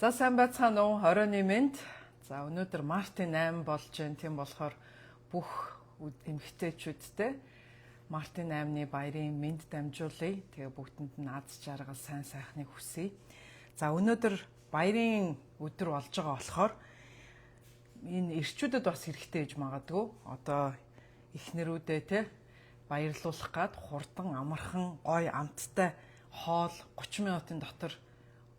За сайн байцгаана уу 20-ны мэнд. За өнөөдөр Мартин 8 болж байна. Тийм болохоор бүх эмэгтэйчүүдтэй Мартин 8-ны баярын мэнд дамжуулъя. Тэгээ бүгдэнд нь аз жаргал сайн сайхныг хүсье. За өнөөдөр баярын өдөр болж байгаа болохоор энэ эрчүүдэд бас хэрэгтэй гэж магадгүй. Одоо эхнэрүүдээ те баярлуулах гад хурдан амархан гой амттай хоол 30 минутын дотор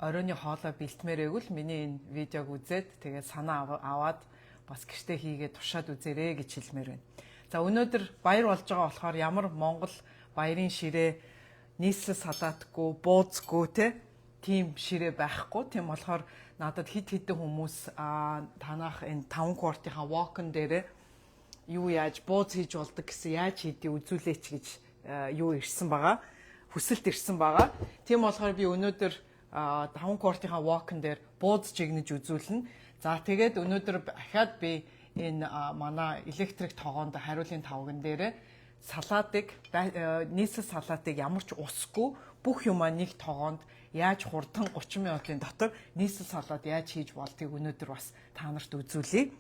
оройны хоолой бэлтмээрээгүй л миний энэ видеог үзээд тэгээд санаа аваад бас гэртээ хийгээд тушаад үзээрэй гэж хэлмээр байна. За өнөөдөр баяр болж байгаа болохоор ямар Монгол баярын ширээ нийслэл салаатгүй, бууцгүй тийм ширээ байхгүй. Тийм болохоор надад хид хідэн хүмүүс танах энэ 5 квартийнхаа walk-ын дээр юу яаж бууз хийж болдог гэсэн яаж хийдгийг үзүүлээч гэж юу ирсэн байгаа. Хүсэлт ирсэн байгаа. Тийм болохоор би өнөөдөр 5 квартийнхаа walk-ын дээр бууз жигнэж үзүүлнэ. За тэгээд өнөөдөр дахиад би энэ манай электрик тогоонд хариулын тавган дээр салаатыг нийслэл салаатыг ямар ч усгүй бүх юмаа нэг тогоонд яаж хурдан 30 минутын дотор нийслэл салаат яаж хийж болдгийг өнөөдөр бас та нарт үзүүлье.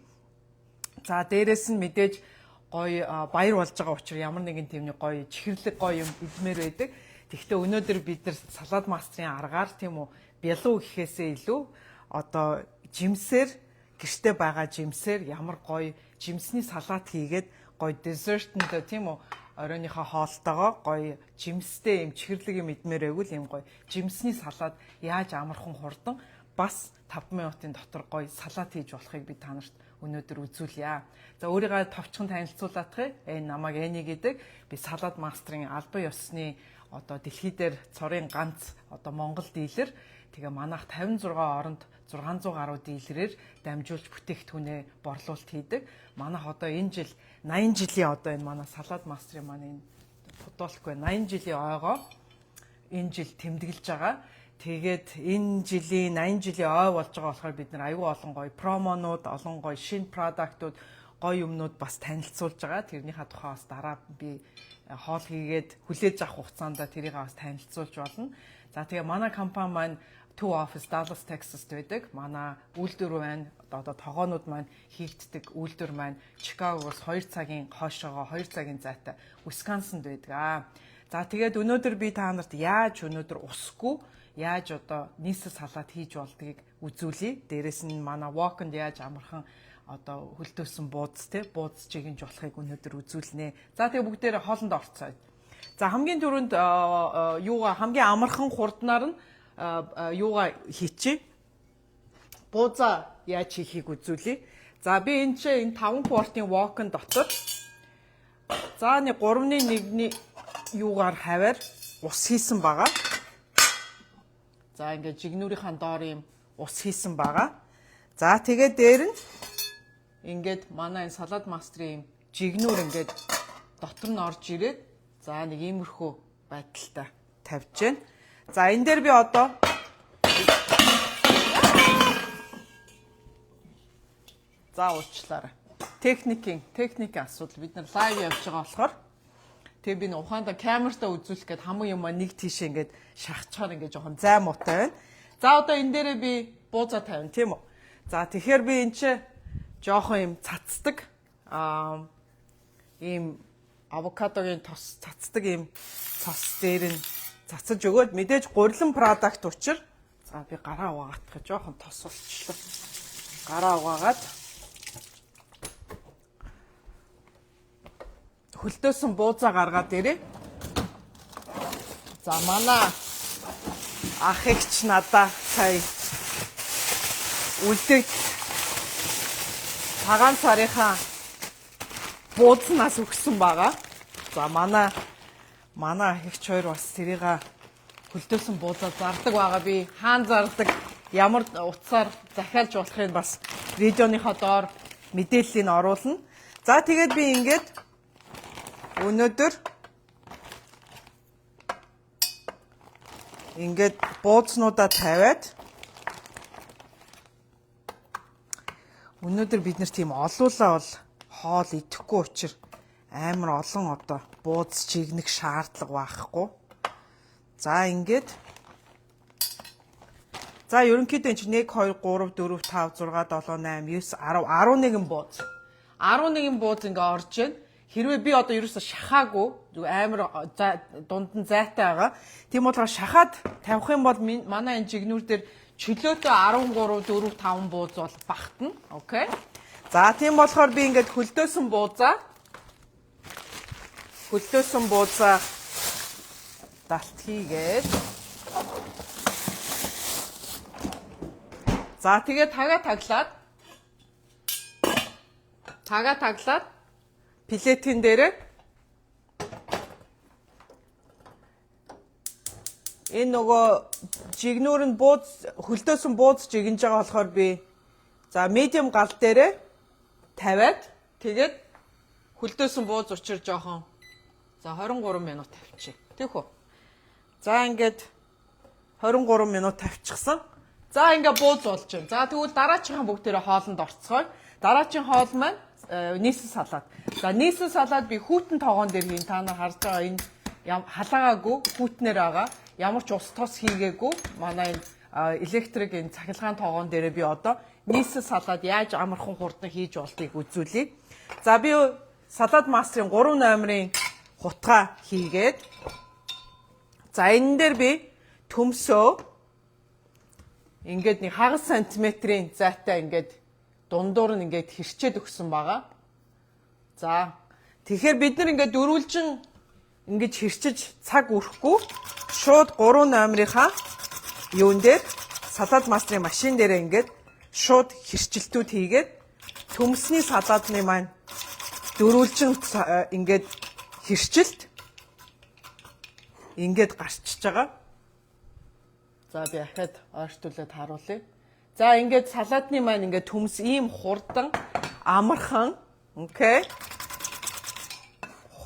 За дээрэс нь мэдээж гоё баяр болж байгаа учраас ямар нэгэн тиймний гоё чихэрлэг гоё юм идмээр байдаг. Тэгэхдээ өнөөдөр бид нар салаад мастрын аргаар тийм үү бялуу гэхээсээ илүү одоо жимсээр гэртээ байгаа жимсээр ямар гоё жимсний салаат хийгээд гоё десертэнд тийм үү оройныхоо хоолтойгоо гоё жимстэй юм чихэрлэг юм идмээрээгүй л юм гоё жимсний салаат яаж амархан хурдан бас 5 минутын дотор гоё салаат хийж болохыг би та нарт өнөөдөр үзүүлье. За өөрийгөө товчхон танилцуулаадах энэ намайг Эни гэдэг. Би салаад мастрын албан ёсны одоо дэлхий дээр цорын ганц одоо Монгол дилер. Тэгээ манайх 56 оронд 600 гаруй дилерээр дамжуулж бүтээгдэхүүнээ борлуулалт хийдэг. Манайх одоо энэ жил 80 жилийн одоо энэ манай салаад мастрын маань энэ футболгүй 80 жилийн ойгоо энэ жил тэмдэглэж байгаа. Тэгээд энэ жилийн 80 жилийн ой болж байгаа болохоор бид нар аюул олон гоё промонууд, олон гоё шинэ продуктууд, гоё юмнууд бас танилцуулж байгаа. Тэрнийхээ тухай бас дараа би хоол хийгээд хүлээж авах хугацаанд тэрийг бас танилцуулж болно. За тэгээ манай компани маань Two Office Dallas Texas байдаг. Манай үйлдвэр байна. Одоо тогоонууд маань хийгддэг үйлдвэр маань Чикагоос 2 цагийн хойшоогоо 2 цагийн зайтай Wisconsin-д байдаг. За тэгээд өнөөдөр би та нарт яаж өнөөдөр усгүй яаж одоо нийслэл салаат хийж болдгийг үзүүлье. Дээрэс нь манай walk-нд яаж амархан одоо хөлтөөсөн бууз бууз жигэнж болохыг өнөөдөр үзүүлнэ. За тэгээ бүгдээрээ хоолнд орцгоё. За хамгийн түрүүнд хамгийн амархан хурднаар нь юугаа хийчихье. Бууза яаж хийхийг үзүүлье. За би энэ 5 квартын walk-ын дотор за 3-1-ний юугаар хаваар ус хийсэн байгаа. За ингээд жигнүүрийнхаа доор юм ус хийсэн байгаа. За тэгээд дээр нь ингээд манай энэ салаад мастрын жигнүүр ингээд дотор нь орж ирээд за нэг иймэрхүү байдалтай тавьж байна. За энэ дээр би одоо за уучлаарай. Техник асуудал бид нар лайв явж байгаа болохоор тэгээ би ухаандаа камертаа үзүүлэх гээд хамаг юм нэг тийшээ ингээд шахацгаар ингээд жоохон зай муутай байна. За одоо энэ дээрээ би бууза тавина тийм үү. За тэгэхээр би энэ чи жоохон юм цацдаг ийм авокадогийн цацдаг ийм цас дээр нь цацаж өгөөд мэдээж гурилан продакт учир. За би гараа угаах жоохон тос болчихлоо. Гараа угаагаад хөлтөөсөн буузаа гаргаад ирээ. За манай ах эгч надаа сая үлдээ цагаан сарынхаа буузнаас өгсөн байгаа. За манай ах эгч хоёр бас тэрийг хөлтөөсөн буузаа зардаг байгаа. Би хаана зардаг, ямар утсаар захиалж болохыг бас видеоныхоо доор мэдээллийг оруулна. За тэгээд би ингээд өнөөдөр ингээд буузнуудаа тавиад өнөөдөр бид нар тийм олуулаа бол хоол идэхгүй учраас амар олон одоо бууз чигнэх шаардлага байхгүй. За ингээд За ерөнхийдөө энэ 1 2 3 4 5 6 7 8 9 10 11 бууз. 11 бууз ингээ орж байна. Хэрвээ би одоо ерөөсө шахаагүй амар дунд нь зайтай байгаа. Тийм болохоор шахаад тавих юм бол манай энэ жигнүүр дээр чөлөөтэй 13 4 5 бууз бол багтана. Окей. За тийм болохоор би ингээд хөлдөөсөн буузаа далт хийгээд за тэгээ тагаа таглаад плетийн дээр энэ нөгөө жигнүүр нь хөлдөөсөн бууз жигнэж байгаа болохоор би за медиум гал дээрээ тавиад тэгээд хөлдөөсөн бууз учир жоохон за 23 минут тавьчих. Тийх үү? За ингээд 23 минут тавьчихсан. За ингээ бууз болж байна. За тэгвэл дараачихын бүгдээрээ хоолнд орцгоё. Дараагийн хоол маань нийсэн салаад. За нийсэн салаад би хүүтэн тоогоон дээр хийн. Та нар харж байгаа энэ халаагаагүй хүүтнээр байгаа. Ямар ч ус тос хийгээгүй. Манай энэ электрик энэ цахилгаан тоогоон дээр би одоо нийсэн салаад яаж амархан хурдан хийж болтыг үзүүлье. За би салаад мастрын 3 номерын хутгаа хийгээд за энэ дээр би төмсөө ингээд нэг хагас сантиметрийн зайтай ингээд дундуур нь ингээд хэрчээд өгсөн байгаа. За тэгэхээр бид нар ингээд дөрвөлжин ингээд хэрчиж цаг өрөхгүй шууд 3 номерынхаа юун дээр салаад мастрын машин дээр ингээд шууд хэрчилтүүд хийгээд төмсний салаадны маань дөрвөлжин ингээд хэрчилт ингээд гарчиж байгаа. За би ахад ойртуулад харуулъя. За ингээд салаадны маань ингээд төмс ийм хурдан амархан, окей.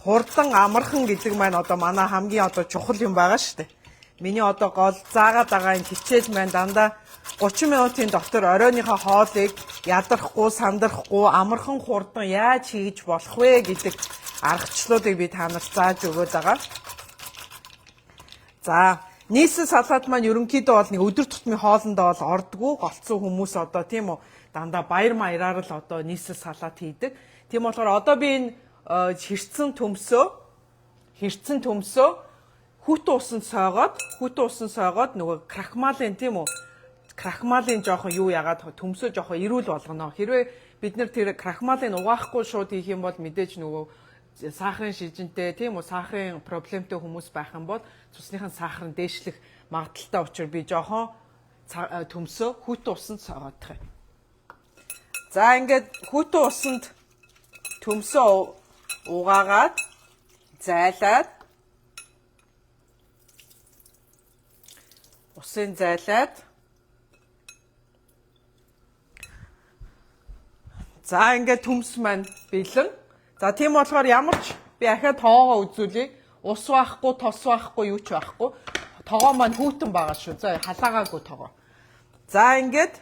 Хурдан амархан гэдэг маань одоо манай хамгийн одоо чухал юм байгаа шүү дээ. Миний одоо гол заагаад байгаа энэ хичээл маань дандаа 30 минутын дотор оройныхоо хоолыг ядарахгүй, сандрахгүй, амархан хурдан яаж хийж болох вэ гэдэг аргачлалуудыг би та нарт зааж өгöd байгаа. За нийсэн салаад маань ерөнхийдөө бол нэг өдөр тутмын хоолндоо бол ордгоо голцсон хүмүүс одоо тийм үү дандаа баяр маяраар л одоо нийсэн салаад хийдэг. Тийм болохоор одоо би энэ хэрцэн төмсөө хүт усанд сойгоод нөгөө крахмалын тийм үү крахмалын жоохон юу ягаад төмсөө жоохон эрүүл болгоно. Хэрвээ бид нар тэр крахмалыг угаахгүй шууд хийх юм бол мэдээж нөгөө сахарын шижинтэй тийм үү сахарын проблемтэй хүмүүс байх юм бол цусныхын сахар нь дээшлэх магадaltaй учраас би жоохон төмсөө хүт усанд сойгоодох юм. За ингээд хүт усанд төмсөө угаагаад зайлаад усын зайлаад за ингээд төмс маань бэлэн. За тийм болохоор ямар ч би ахаад тоогоо үзүүлье. Ус байхгүй, тос байхгүй, юу ч байхгүй. Тоогоо маань хүүтэн байгаа шүү. За халаагаагүй тоогоо. За ингээд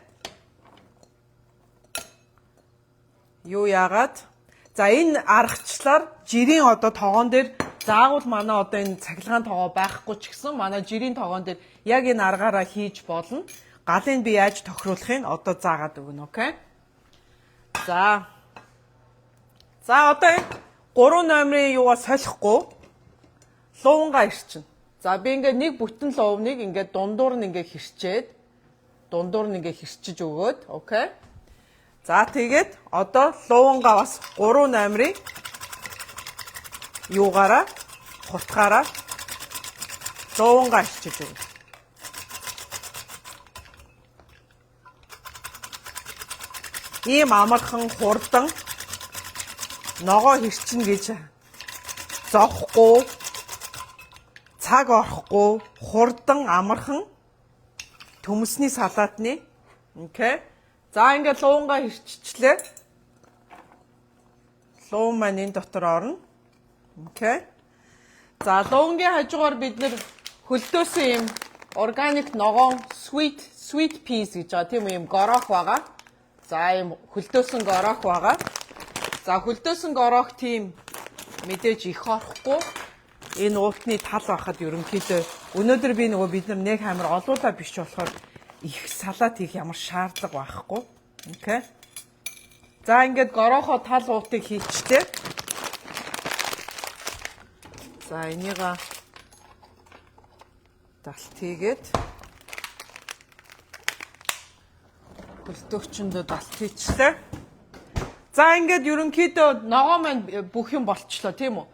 юу яагаад? За энэ аргачлаар жирийн одоо тоогоон дээр заавал манай одоо энэ цахилгаан тоогоо байхгүй ч гэсэн манай жирийн тоогоон дээр яг энэ аргаараа хийж болно. Галыг би яаж тохируулахыг одоо заагаад өгнө, окей? За одоо 3 номерын юугаа солихгүй луунгаа ирчин. За би ингээд нэг бүтэн лууныг ингээд дундуур нь ингээд хэрчиж өгөөд, окей? За тэгээд одоо луунгаа бас 3 номерын юугаараа хутгаараа луунгаа ирчиж өгнө. Ийм амархан хурдан ногоо хэрчнэ гэж зовхгүй цаг орохгүй хурдан амархан төмсний салаатны окей. За ингээд луунгаа хэрччихлээ. Луун маань энэ дотор орно. Окей. За луунгийн хажуугаар бид нэр хөлдөөсөн юм органик ногоон sweet peas гэж байгаа тийм юм горох байгаа. За юм хөлдөөсөн горох байгаа. За хөлдөөсөн горох тийм мэдээж их орохгүй. Энэ уутны тал байхад ерөнхийдөө өнөөдөр би нөгөө бид нар нэг амар олуулаа биш болохоор их салат хийх ямар шаардлага байхгүй. Окей. За ингээд горохо тал уутыг хийчихлээ. За энийга далт хийгээд хөлтөгчөндөө далт хийчихлээ. За ингээд ерөнхийдөө ногоо маань бүх юм болчихлоо тийм үү?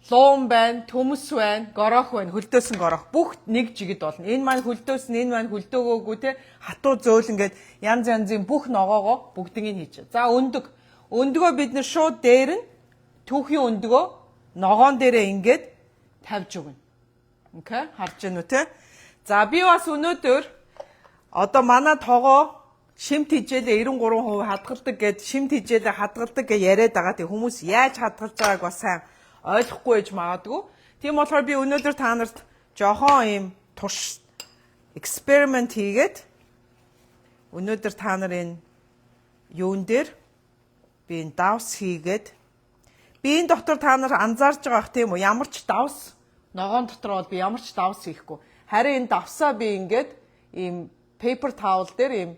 Луун байна, төмөс байна, горох байна, хөлдөөсөн горох. Бүх нэг жигэд болно. Энэ маань хөлдөөсөн, энэ маань хөлдөөгөөгүй те хатуу зөөл ингээд янз янзын бүх ногоогоо бүгднийг хийчих. За өндөг. Өндгөө бид нэр шууд дээр нь түүхийн өндгөө ногоон дээрээ ингээд тавьж өгнө. Окей, харж байна уу те? За би бас өнөөдөр одоо манай тоогоо шимт хижээлээ 93% хадгалдаг гэд шимт хижээлээ хадгалдаг гэж яриад байгаа. Тэг хүмүүс яаж хадгалж байгааг бас сайн ойлгохгүй байж магадгүй. Тийм болохоор би өнөөдөр та нарт жохон ийм турш эксперимент хийгээд өнөөдөр та нарын юун дээр би энэ давс хийгээд би энэ дотор та нар анзаарж байгаа бах тийм үү? Ямар ч давс ногоон дотор бол би ямар ч давс хийхгүй. Харин энэ давсаа би ингээд ийм paper towel дээр ийм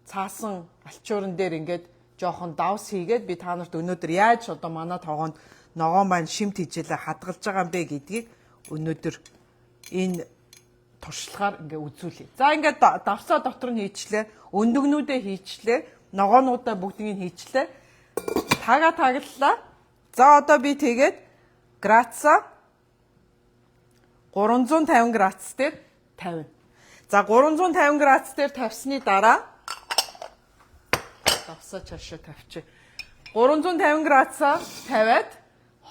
цаасан алчуурн дээр ингээд жоохон давс хийгээд би та нарт өнөөдөр яаж одоо манай тоогоонд ногоон маань шимт хижээлээ хадгалж байгаа юм бэ гэдгийг өнөөдөр энэ туршлагаар ингээ үзүүлье. За ингээд давсаа дотор нь хийчлээ, өндөгнүүдээ хийчлээ, ногоонуудаа бүгднийг хийчлээ. Таглалаа. За одоо би тэгээд градуса 350 градус дээр тавина. За 350 градус дээр тавьсны дараа давсаа чашаа тавьчих. 350 градусаа тавиад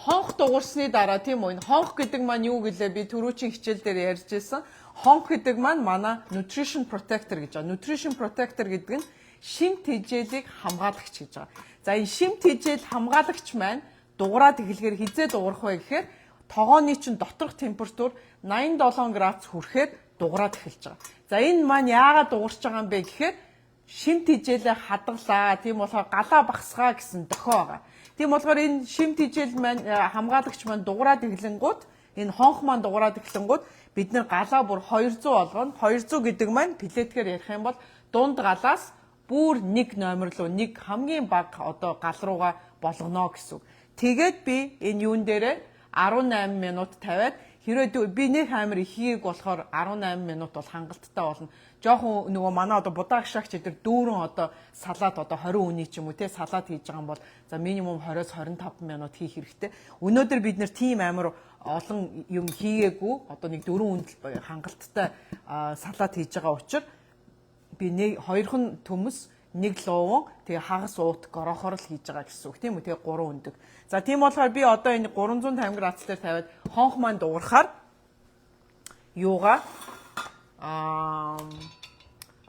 хонх дуурсны дараа тийм үү? Энэ хонх гэдэг маань юу гэлээ би түрүүчийн хичээл дээр ярьж байсан. Хонх гэдэг маань манай nutrition protector гэж байгаа. Nutrition protector гэдэг нь шимт хижээлийг хамгаалагч гэж байгаа. За энэ шимт хижээл хамгаалагч маань дуурайд эхлэхээр хизээ дуурах вэ гэхээр тогооны чинь доторх температур 87 градус хүрэхээр дуурайд эхэлж байгаа. За энэ маань яагаад дуурч байгаа юм бэ гэхээр шимт хижээлээ хадгалаа. Тийм болохоор галаа багсгаа гэсэн дохио байгаа. Тийм болохоор энэ шимт хижээл маань хамгаалагч маань дуурайд эхлэнгууд энэ хонх маань дуурайд эхлэнгууд бид нэр галаа бүр 200 болгоно. 200 гэдэг маань плеткээр ярих юм бол дунд галаас бүр нэг номер руу нэг хамгийн бага одоо гал руугаа болгоно гэсэн. Тэгээд би энэ юун дээрээ 18 минут тавиад хэрвээ би нэг амар ихийг болохоор 18 минут бол хангалттай болно. Жохон нөгөө манай одоо будаа гшаагч эдэр дүүрэн одоо салаад одоо 20 үний ч юм уу те салаад хийж байгаа юм бол за минимум 20-с 25 минут хийх хэрэгтэй. Өнөөдөр бид нэр тийм амар олон юм хийгээгүй одоо нэг 4 үнд хангалттай салаад хийж байгаа учраас би нэг хоёрхан төмөс нэг луун тэгээ хагас уут горохоор л хийж байгаа гэсэн үг тийм үү тэгээ 3 өндөг. За тийм болохоор би одоо энэ 350 градус дээр тавиад хонх маань дуурахаар юугаа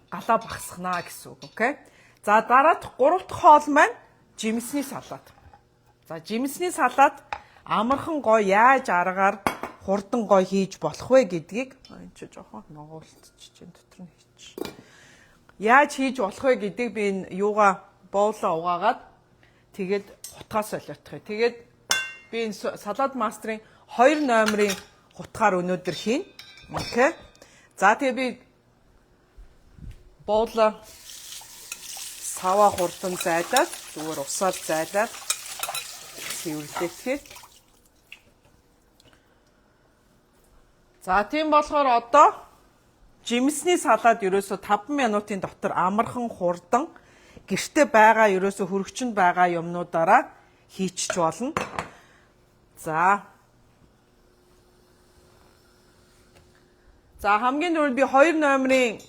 галаа багсгнаа гэсэн үг. Окей. За дараах 3 дахь хоол маань жимсний салаад. За жимсний салаад амархан гоё яаж аргаар хурдан гоё хийж болох вэ гэдгийг энэ ч жоохон ногоолтчих чинь дотор нь хийчих. Яаж хийж болох вэ гэдгийг би энэ юугаа боолоо угаагаад тэгээд хутгаа солиотхыг. Тэгээд би энэ салаад мастрын 2 номерын хутгаар өнөөдөр хийн. Окей. За тэгээ би боолоо сава хурдан зайлаад зүгээр усаар зайлаад цэвэрлэхэд. За тийм болохоор одоо жимсний салаад ерөөсө 5 минутын дотор амархан хурдан гэрте байгаа ерөөсө хөрөгчөнд байгаа юмнуудаараа хийчих болно. За хамгийн түрүүнд би 2 номерын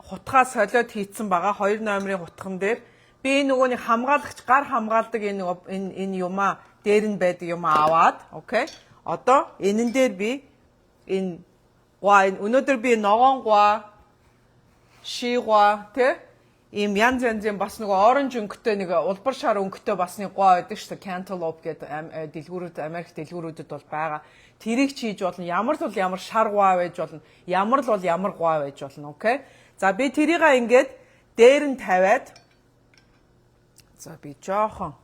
хутгаа солиод хийцэн байгаа. 2 номерын хутган дээр би нөгөөний хамгаалагч гар хамгаалдаг энэ юмаа дээр нь байдаг юм аваад, окей. Одоо энэн дээр би энэ өнөөдөр би ногоон гуа, шигуа тэ ийм янз янзын бас нөгөө оранж өнгөтэй нэг улбар шар өнгөтэй бас нэг гуа байдаг шүү дээ. Cantaloupe гэдэг дэлгүүрүүд Америк дэлгүүрүүдэд бол байгаа. Тэрийг ч хийж болно. Ямар л бол ямар шар гуа байж болно. Ямар л бол ямар гуа байж болно. Окей. За би тэрийг ингээд дээр нь тавиад за би жоохон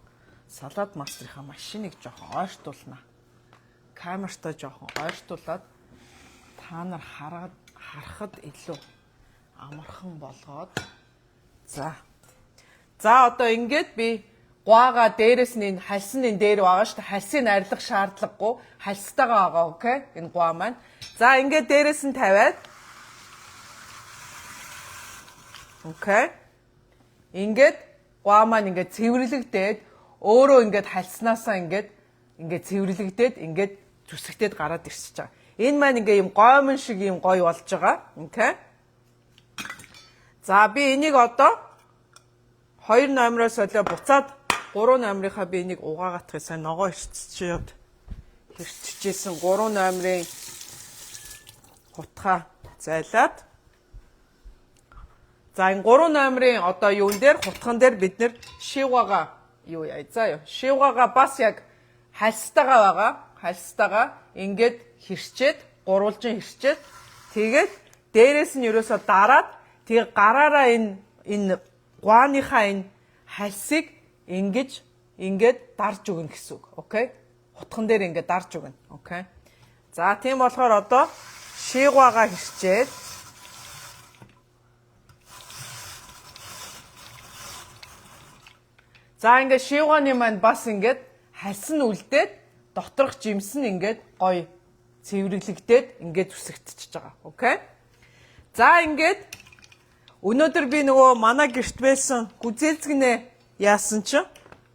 салаад мастрынхаа машиныг жоохон ойртуулнаа. Камертаа жоохон ойртуулад та нар харахад илүү амархан болгоод за одоо ингээд би гуагаа дээрээс нь энэ хальсан энэ дээр байгаа шүү дээ. Хальсыг арилгах шаардлагагүй. Хальстайгаа байгаа, окей? Энэ гуа маань. За ингээд дээрээс нь тавиад. Окей. Ингээд гуа маань ингээд цэвэрлэгдээд өөрөө ингээд хальснаасаа ингээд цэвэрлэгдээд ингээд зүсэгдээд гараад ирчихэж байгаа. Энэ маань ингээд юм гоймон шиг юм гоё болж байгаа. Окей. За би энийг одоо 2 номероос олоо буцаад 3 номерынхаа би энийг угаагаах сайн ногоо ирчихээд хэрччихсэн 3 номерын хутгаа зайлаад за энэ 3 номерын одоо юун дээр хутган дээр бид нэр шивгаага юу яа заа юу шивгаага бас яг хальстайгаа байгаа хальстайгаа ингээд хэрчээд гурвалжин хэрчээд тэгээд дээрээс нь ерөөсө дараад тэгээ гараараа энэ гуаныхаа энэ хальсыг ингээд дарж өгнө гэсэн үг. Окей? Хутган дээр ингээд дарж өгнө. Окей? За тийм болохоор одоо шигваага хэрчээд за ингээд шигваны маань бас ингээд хальсан үлдээд доторх жимс нь ингээд гоё цэвэрлэгдээд ингээд зүсэгдчихэж байгаа. Окей? За ингээд өнөөдөр би нөгөө манай гэрт байсан гүзээлцгнээ яасан ч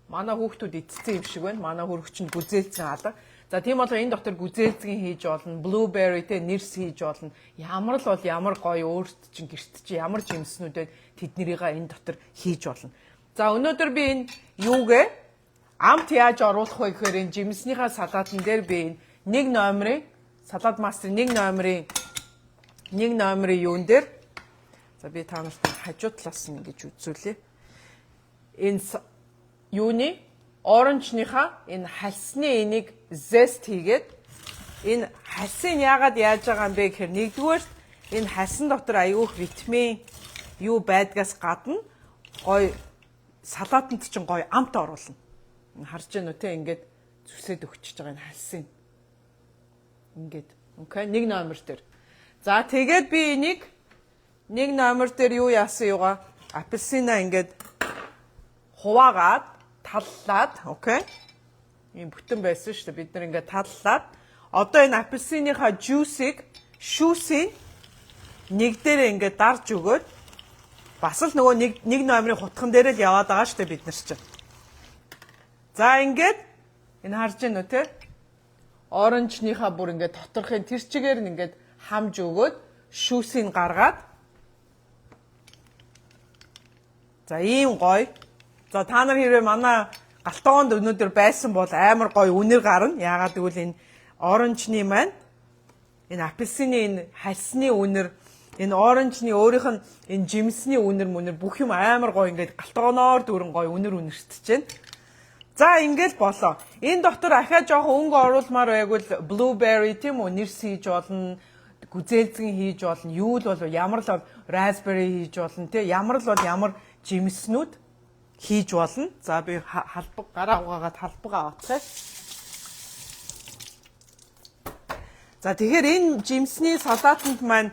манай хүүхдүүд эцсэн юм шиг байна. Манай хөрөгчөнд гүзээлцэн алга. За тийм болохоор энэ доктор гүзээлцгийн хийж болно, blueberry те нэрс хийж болно. Ямар л бол ямар гоё өөрт чинь гэрт чи ямар жимснүүдэд тэднэрийг энэ дотор хийж болно. За өнөөдөр би энэ юугээ амт яаж оруулах вэ гэхээр энэ жимснийхаа салаатан дээр би энэ 1 номерын салат мастер 1 номерын юун дээр за би та нарт хажуу талаас нь ингэж үзүүлье. Энэ юуны оранжныхаа энэ хальсны энийг zest хийгээд энэ хальсыг яагаад яаж байгаа юм бэ гэхээр нэгдүгээр энэ хальсан дотор аюух витамин юу байдгаас гадна гоё салаатанд чинь гоё амт оруулна. Харж байна уу те ингээд зүсээд өгчөж байгаа энэ хальсыг. Ингээд. Окей 1 номер дээр. За тэгээд би энийг 1 номер дээр юу яасан юугаа апельсина ингээд хуваагаад таллаад окей ийм бүтэн байсан шүү дээ бид нар ингээд таллаад одоо энэ апельсиныхаа жуусыг шүүсийг нэг дээрээ ингээд дарж өгөөд бас л нөгөө нэг номерын хутган дээр л яваад байгаа шүү дээ бид нар чинь за ингээд энэ харж байна уу те оранжныхаа бүр ингээд доторхын тэр чигээр нь ингээд хамж өгөөд шүүсийг гаргаад за ийм гоё. За та нар хэрвээ манай галтгоонд өнөөдөр байсан бол амар гоё үнэр гарна. Яагаад гэвэл энэ оранжны маань энэ апельсины энэ хальсны үнэр, энэ оранжны өөрийнх нь энэ жимсний үнэр бүх юм амар гоё ингээд галтгооноор дүүрэн гоё үнэртэж байна. За ингээл болоо. Энэ доктор ахаа жоохон өнгө оруулмаар байгвал blueberry тийм үү нэрс хийж болно. Гүзээлцгэн хийж болно. Юу л бол ямар л бол raspberry хийж болно тий. Ямар л бол ямар жимснүүд хийж болно. За би халбаг гараа угаагаад халбага авчихъя. За тэгэхээр энэ жимсний салаатанд маань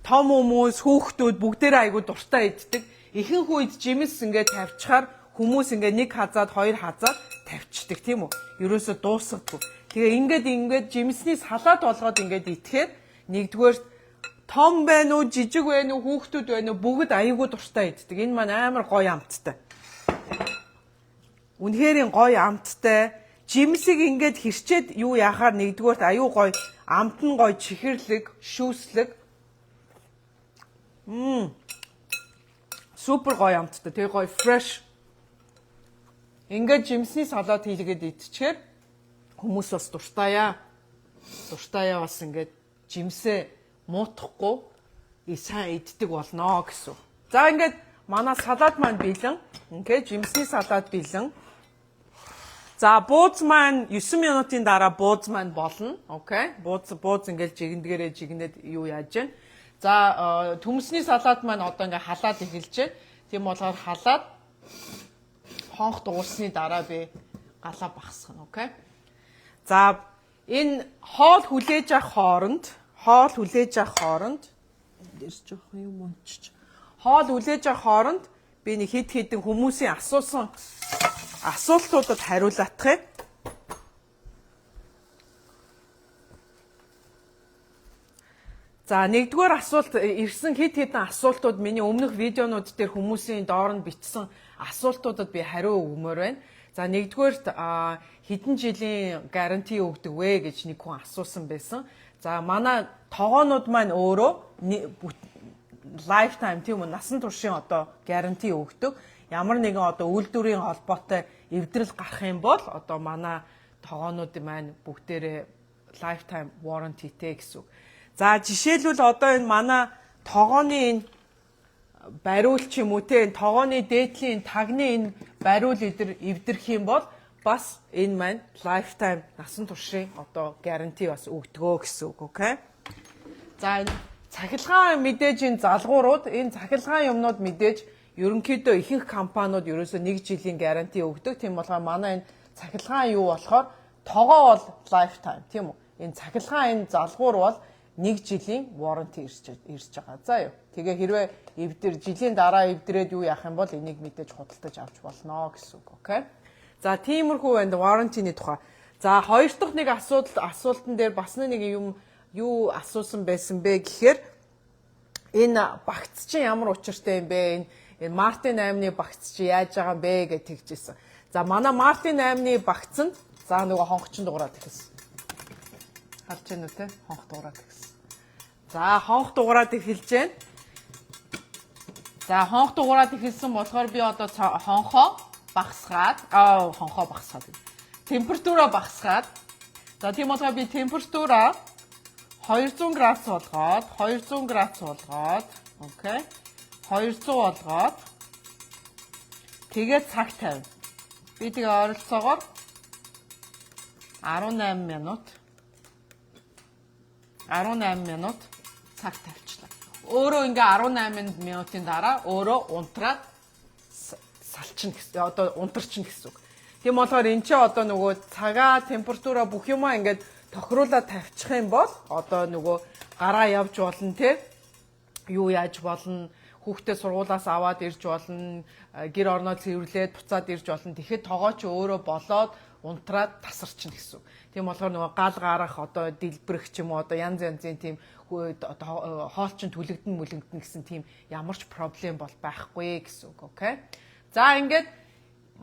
том хүмүүс, хүүхдүүд бүгдээрээ айгүй дуртай иддэг. Ихэнх үед жимс ингээд тавьчихаар хүмүүс ингээд нэг хазаад хоёр хазаад тавьчихдаг тийм үү? Ерөөсө дуусгадгүй. Тэгээ ингээд жимсний салаат болгоод ингээд идэхээр нэгдүгээр том байна уу, жижиг байна уу, хүүхдүүд байна уу бүгд айгүй дуртай иддэг. Энэ маань амар гоё амттай. Үнэхээр гоё амттай. Жимсийг ингээд хэрчээд юу яхаар нэгдүгээрт аюу гоё амт нь гоё чихэрлэг, шүүслэг. Супер гоё амттай. Тэгээ гоё fresh. Ингээд жимсний салат хийлгээд идчихээр хүмүүс бас дуртаяа. Дуртаяа бас ингээд жимсээ муутахгүй сайн иддэг болно гэсэн. За ингээд манай салат маань бэлэн. Ингээд жимсний салат бэлэн. За бууз маань 9 минутын дараа бууз маань болно. Окей. Бууз ингээд жигнээд юу яаж вэ? За төмсний салат маань одоо ингээд халаад эхэлж байна. Тийм болохоор халаад хонх дуусны дараа би галаа багасгана. Окей. За энэ хоол хүлээж авах хооронд ирж байгаа юм унчиж. Хоол үлээж байгаа хооронд би нэг хэд хэдэн хүмүүсийн асуусан асуултуудад хариулах юм. За нэгдүгээр асуулт ирсэн хэд хэдэн асуултууд миний өмнөх видеонууд дээр хүмүүсийн доор нь бичсэн асуултуудад би хариу өгмөр байна. За нэгдүгээрт хэдэн жилийн гаранти өгдөг вэ гэж нэг хүн асуусан байсан. За манай тогоонууд маань өөрөө lifetime тийм үү насан туршийн одоо гаранти өгдөг. Ямар нэгэн одоо үйлдвэрийн холбоотой эвдрэл гарах юм бол одоо манай тогоонууд маань бүгдээрээ lifetime warrantyтэй гэсэн үг. За жишээлбэл одоо энэ манай тогооны энэ бариул ч юм уу те тогооны дээдлийн тагны энэ бариул эвдэрх юм бол бас энэ маань lifetime насан туршийн одоо guarantee бас өгдөгөө гэсэн үг, окей? За энэ цахилгаан мэдээж энэ залгуурууд энэ цахилгаан юмнууд мэдээж ерөнхийдөө ихэнх компаниуд ерөөсөө 1 жилийн guarantee өгдөг. Тийм болохоор манай энэ цахилгаан юу болохоор тогоо бол lifetime тийм үү? Энэ цахилгаан энэ залгуур бол 1 жилийн warranty ирж байгаа. За юу. Тэгээ хэрвээ жилийн дараа эвдрээд юу яах юм бол энийг мэдээж худалдаж авч болно гэсэн үг. Окей. За тиймэрхүү байна warranty-ний тухай. За хоёр дахь нэг асуултан дээр бас нэг юм юу асуусан байсан бэ гэхээр энэ багц чинь ямар учиртай юм бэ? Энэ Мартин 8-ны багц чи яаж байгаа юм бэ гэж тэгжсэн. За манай Мартин 8-ны багцанд за нөгөө хонхчин дуурайд ихсэн. Харж байна уу те? Хонх дуурайд ихсэн. За хонх дуурайд эхэлж байна. За хонх дуурайд эхэлсэн болохоор би одоо хонхоо багасгаад температураа багасгаад за тийм болохоор би температураа 200 градус болгоод окей 200 болгоод тэгээд цаг тавина. Би тэгээ ойролцоогоор 18 минут цаг тавьчлаа. Өөрөө ингээ 18 минутын дараа өөрөө унтраад салчин гэсэн. Одоо унтарчин гэсэн үг. Тийм болохоор эн чинь одоо нөгөө цагаа, температураа бүх юмаа ингээд тохируулаад тавьчих юм бол одоо нөгөө гараа явж болно те. Юу яаж болно? Хүүхдээ сургуулаас аваад ирж болно, гэр орноо цэвэрлээд буцаад ирж болно. Тэгэхэд тогооч өөрөө болоод унтраад тасарчин гэсэн. Тийм болохоор нөгөө гал гарах одоо дэлбэрэх ч юм уу одоо янз янзын тийм хоолчин түлэгдэн гэсэн тийм ямар ч проблем бол байхгүй гэсэн үг, окей? За ингээд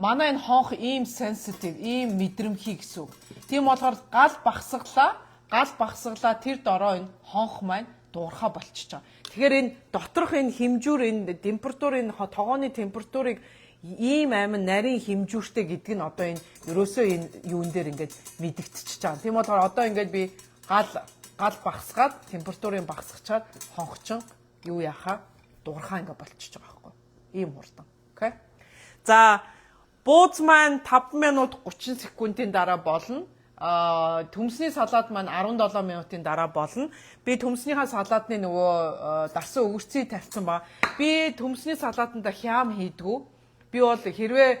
манай энэ хонх ийм sensitive, ийм мэдрэмхий гэсэн үг. Тийм болохоор гал багсглаа тэр дороо энэ хонх маань дуурхаа болчихж байгаа. Тэгэхээр энэ доторх энэ хэмжүүр энэ температур энэ тогооны температурыг ийм амин нарийн хэмжүүртэй гэдэг нь одоо энэ ерөөсөө энэ юун дээр ингээд мэдэгдчихэж байгаа. Тийм болохоор одоо ингээд би гал багсгаад температурын багсгачаад хонхчин юу яхаа дуурхаа ингээд болчихж байгаа байхгүй. Ийм хурдан. Окей. За бууз маань 5 минут 30 секундын дараа болно. Төмсний салаад маань 17 минутын дараа болно. Би төмснийхаа салаадны нөгөө дарсан өгөрцгийг тавьсан ба. Би төмсний салаатанда хям хийдгүү. Би бол хэрвээ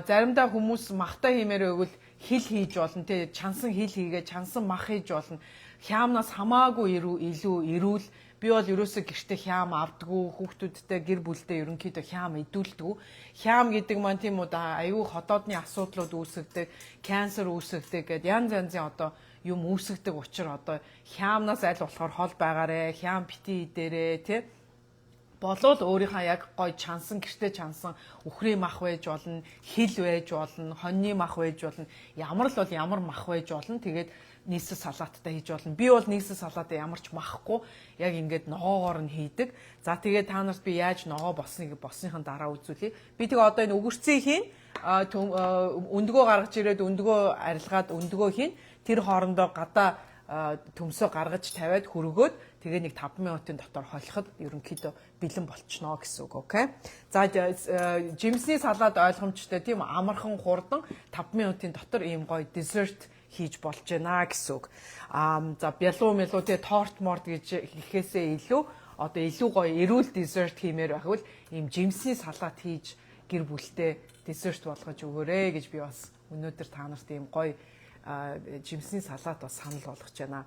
заримдаа хүмүүс махтай хиймээр өгвөл хил хийж болно. Тэ чансан хил хийгээ чансан мах хийж болно. Хямнаас хамаагүй илүү эрүүл. Би бол ерөөсөө гэртээ хям авдаггүй, хүүхдүүдтэй гэр бүлдээ ерөнхийдөө хям идүүлдэг. Хям гэдэг маань тийм үү аюу ходоодны асуудлууд үүсгдэг, канцер үүсгдэг гэдэг янз янзын одоо юм үүсгдэг учраас одоо хямнаас аль болохоор хол байгаарэ, хям бити идээрэ тий. Болоод өөрийнхөө яг гой чансан гэртээ чансан үхрийн мах байж болно, хил байж болно, хоньны мах байж болно. Ямар л бол ямар мах байж болно. Тэгээд нийслэл салааттай хийж болно. Би бол нийслэл салаатаа ямар ч махгүй яг ингээд ногоогоор нь хийдэг. За тэгээд та нарт би яаж ногоо болсныхын дараа үзүүлье. Би тэгээ одоо энэ өгөрцгийг хийн өндгөө гаргаж ирээд өндгөө арилгаад өндгөө хийн. Тэр хоорондоо гадаа төмсөө гаргаж тавиад хөргөөд тэгээ нэг 5 минутын дотор холиход ерөнхийдөө бэлэн болчихно гэсэн үг, окей? За жимсний салаад ойлгомжтой тийм амархан хурдан 5 минутын дотор ийм гоё десерт хийж болж байна гэсэн үг. За бялуу тэгээ торт морд гэж хийхээсээ илүү одоо илүү гоё эрүүл десерт хиймээр байхвал ийм жимсний салаад хийж гэр бүлтэй десерт болгож өгөөрэй гэж би бас өнөөдөр та нарт ийм гоё жимсний салаад бас санал болгож байна.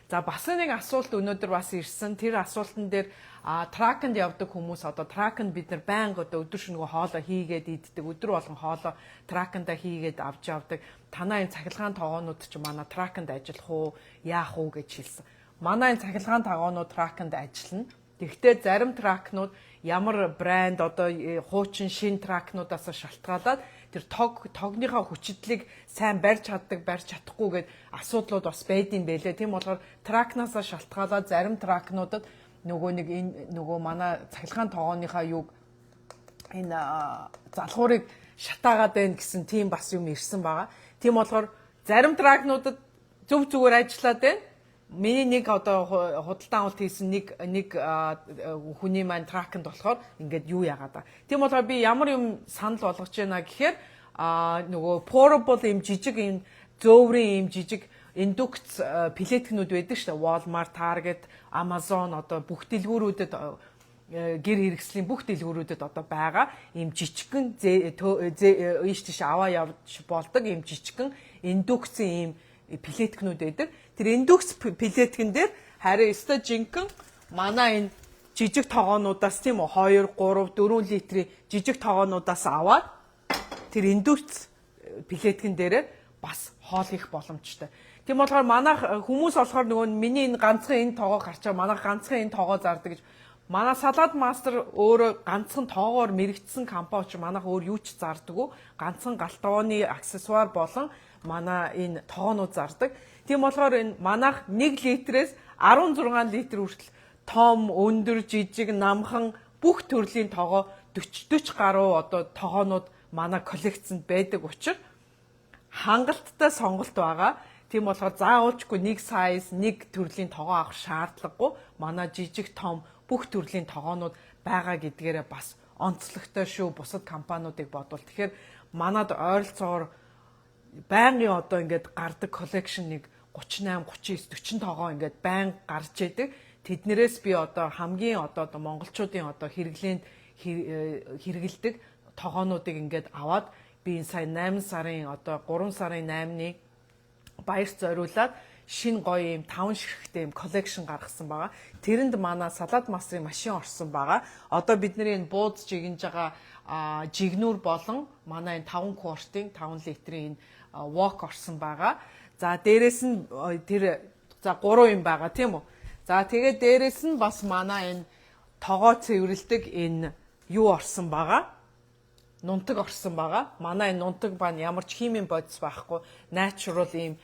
За бас нэг асуулт өнөөдөр бас ирсэн. Тэр асуултан дээр тракэнд явдаг хүмүүс одоо тракэнд бид нар байнга одоо өдөр шөнөгүй хоолоо хийгээд иддэг. Өдөр болгон хоолоо тракэнда хийгээд авч явдаг. Танаа энэ цахилгаан тоогоонууд ч манай тракэнд ажиллах уу, яах уу гэж хэлсэн. Манай энэ цахилгаан тоогоонууд тракэнд ажиллана. Тэгэхдээ зарим тракнууд ямар брэнд одоо хуучин шин тракнуудаас шалтгаалаад тэр тогныхоо хүчитлийг сайн барьж чаддаг, барьж чадахгүй гэд асуудлууд бас байдсан байлээ. Тийм болохоор тракнаасаа шалтгаалаад зарим тракнуудад нөгөө манай цахилгаан тоогооныхаа юг энэ залхуурыг шатаагаад байна гэсэн тийм бас юм ирсэн байгаа. Тийм болохоор зарим тракнуудад зөв зүгээр ажиллаад байна. Миний нэг одоо худалдан авалт хийсэн нэг хүний маань тракэнд болохоор ингээд юу яагаад та. Тийм болохоор би ямар юм санал болгож байна гэхээр нөгөө portable юм жижиг юм зөөврийн юм жижиг индукц плеткнүүд байдаг шүү дээ. Walmart, Target, Amazon одоо бүх дэлгүүрүүдэд гэр хэрэгслийн бүх дэлгүүрүүдэд одоо байгаа ийм жижигхэн ийш тийш аваа явж болдог ийм жижигхэн индукцийн ийм плеткнүүд байдаг. Тэр индукс плеткэн дээр харин өстой жинхэнэ манай энэ жижиг тоогоонуудаас тийм үү 2, 3, 4 литрийн жижиг тоогоонуудаас аваад тэр индукс плеткэн дээр бас хоол их боломжтой. Тийм болохоор манайх хүмүүс болохоор нөгөө миний энэ ганцхан энэ тоогоо гарчаа манайх ганцхан энэ тоогоо зардаг гэж манай салаад мастер өөрөө ганцхан тоогоор мэрэгдсэн компани ч манайх өөр юу ч зардаггүй ганцхан галтгооны аксессуар болон манай энэ тоогоонууд зардаг. Тийм болохоор энэ манайх 1 литрээс 16 литр хүртэл том, өндөр, жижиг, намхан бүх төрлийн тоогоо 40 гаруй одоо тоогоонууд манай коллекцэнд байдаг учраас хангалттай сонголт байгаа. Тийм болохоор заавалчгүй нэг сайз, нэг төрлийн тоогоо авах шаардлагагүй. Манай жижиг, том бүх төрлийн тоогоонууд байгаа гэдгээрээ бас онцлогтой шүү. Бусад компаниудыг бодвол тэгэхээр манад ойролцоогоор байнгын одоо ингээд гардаг коллекшн нэг 38, 39, 40 тоогоо ингээд байнга гарч идэг. Тэднэрээс би одоо хамгийн одоо монголчуудын одоо хэрэгэлдэг тоогоонуудыг ингээд аваад би энэ сая 8 сарын одоо 3 сарын 8-ны баярт зориулаад шинэ гоё юм 5 ширхэгтэй юм коллекшн гаргасан байгаа. Тэрэнд манай салаад мастрын машин орсон байгаа. Одоо бидний энэ бууз жигнэж байгаа жигнүүр болон манай энэ 5 квартын 5 литрийн энэ вок орсон байгаа. За дээрэс нь тэр 3 юм байгаа тийм үү. За тэгээд дээрэс нь бас манай энэ тоогоо цэвэрлдэг энэ юу орсон байгаа. Нунтаг орсон байгаа. Манай энэ нунтаг баа ямар ч химийн бодис байхгүй. Natural ийм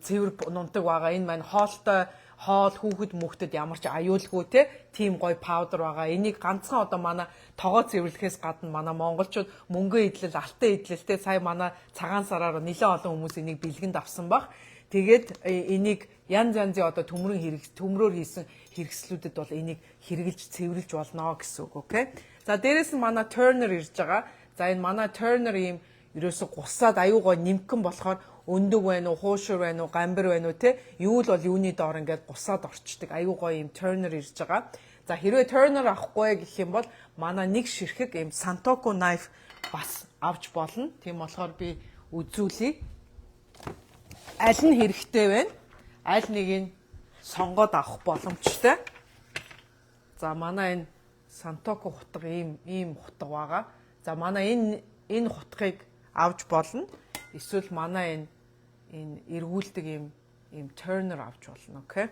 цэвэр нунтаг байгаа. Энэ маань хоолтой хоол хүүхэд мөхдөд ямар ч аюулгүй тийм гоё паудер байгаа. Энийг ганцхан одоо манай тоогоо цэвэрлэхээс гадна манай монголчууд мөнгө идэл, алтан идэл сая манай цагаан сараар нэлээд олон хүмүүс энийг бэлгэнд авсан баг. Тэгээд энийг янз янзын одоо төмрөөр хийсэн хэрэгслүүдэд бол энийг хэрэгжилж цэвэрлж болно гэсэн үг, окей. За дээрэс нь манай Turner ирж байгаа. За энэ манай Turner ийм ерөөсө гусаад аюугаа нимкэн болохоор өндөг байна уу, хуушур байна уу, гамбар байна уу юу л бол юуны доор ингээд гусаад орчдөг. Аюугаа ийм Turner ирж байгаа. За хэрвээ Turner авахгүй гэх юм бол манай нэг ширхэг ийм Santoku knife бас авч болно. Тийм болохоор би үзүүлье. Аль нь хэрэгтэй вэ? Аль нэгийг сонгоод авах боломжтой. За манай энэ Santoku хутга ийм хутга байгаа. За манай энэ хутгыг авч болно. Эсвэл манай энэ эргүүлдэг ийм Turner авч болно, окей.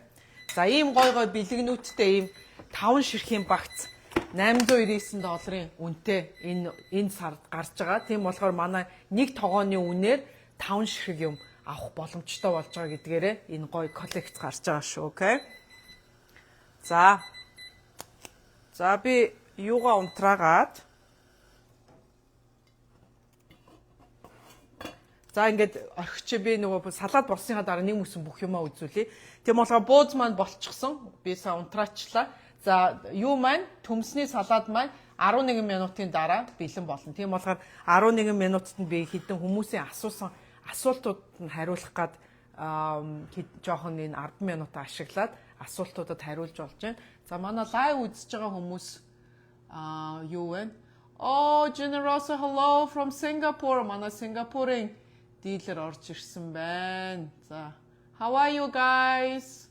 За ийм гой бэлгэнүүттэй ийм 5 ширхийн багц $899 үнэтэй энэ сард гарч байгаа. Тийм болохоор манай нэг тоогооны үнээр 5 ширхэг юм авах боломжтой болж байгаа гэдгээрээ энэ гоё коллекц гарч байгаа шүү, окей. За би юугаа унтраагаад за ингээд орхич би нөгөө салаад болсныхаа дараа нэг мөсөн бүх юмаа үзүүлье. Тийм болохоор бууз маань болчихсон. Би сая унтраачлаа. За юу маань төмсний салаад маань 11 минутын дараа бэлэн болно. Тийм болохоор 11 минутад би хэдэн хүмүүсийн асуултууд нь хариулах гад жоохон энэ 10 минут ашиглаад асуултуудад хариулж болж байна. За манай лайв үзэж байгаа хүмүүс юу вэ? Oh, Generoso, hello from Singapore. Манай Сингапурын дилер орж ирсэн байна. За, how are you guys?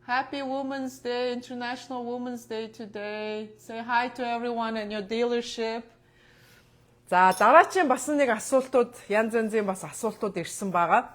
Happy Women's Day, International Women's Day today. Say hi to everyone in your dealership. За дараагийн бас нэг асуултууд янз янзын бас асуултууд ирсэн байгаа.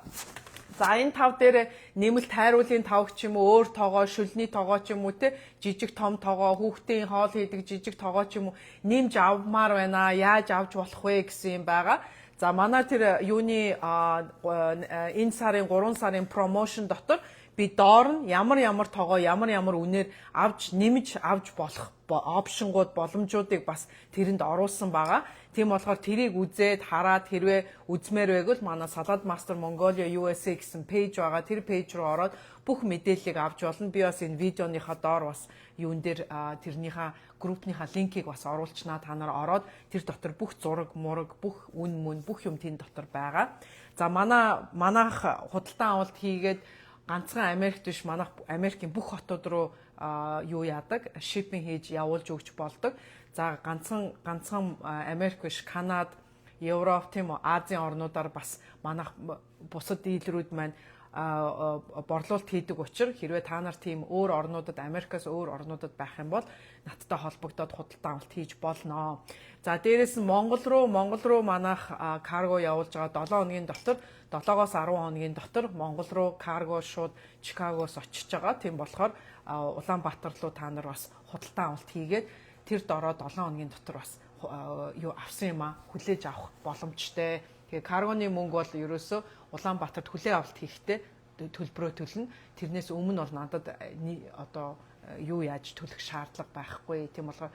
За энэ тав дээр нэмэлт хайруулын тав ч юм уу өөр тоогоо шүлний тоогоо ч юм уу те жижиг том тоогоо хүүхдийн хоол хийдэг жижиг тоогоо ч юм уу нэмж авмаар байна. Яаж авч болох вэ гэсэн юм байгаа. За манай тэр юуны энэ сарын 3 сарын промошн дотор би доор нь ямар тоогоо ямар үнээр авч нэмж авч болох опшнгууд боломжуудыг бас тэрэнд оруулсан байгаа. Тийм болохоор тэрийг үзээд хараад хэрвээ үзмээр байвал манай Salad Master Mongolia USA гэсэн пэйж байгаа. Тэр пэйж рүү ороод бүх мэдээллийг авч болно. Би бас энэ видеоныхаа доор бас юун дээр тэрнийхээ группнийхаа линкийг бас оруулчнаа та нар ороод тэр дотор бүх зураг, мураг, бүх үн мөн бүх юм тэн дотор байгаа. За манайх худалдан авалт хийгээд ганцхан Америкт биш манайх Америкийн бүх хотууд руу юу яадаг, shipping хийж явуулж өгч болдог. За ганцхан Америк биш Канада, Европ тийм үү Азийн орнуудаар бас манайх бусад дийлрүүд маань борлуулалт хийдэг учраас хэрвээ та нар тийм өөр орнуудад Америкаас өөр орнуудад байх юм бол надтай холбогдоод худалдан авалт хийж болно. За дээрээс нь Монгол руу манайх карго явуулж байгаа 7 хоногийн дотор 7-оос 10 хоногийн дотор Монгол руу карго шууд Чикагоос очиж байгаа. Тийм болохоор Улаанбаатар руу та нар бас худалдан авалт хийгээд тэр дороо 7 хоногийн дотор бас юу авсан юм хүлээж авах боломжтой. Тэгээ каргоны мөнгө бол ерөөсөө Улаанбаатарт хүлээ авалт хийхдээ төлбөрөө төлнө. Тэрнээс өмнө бол надад одоо юу яаж төлөх шаардлага байхгүй. Тийм болохоор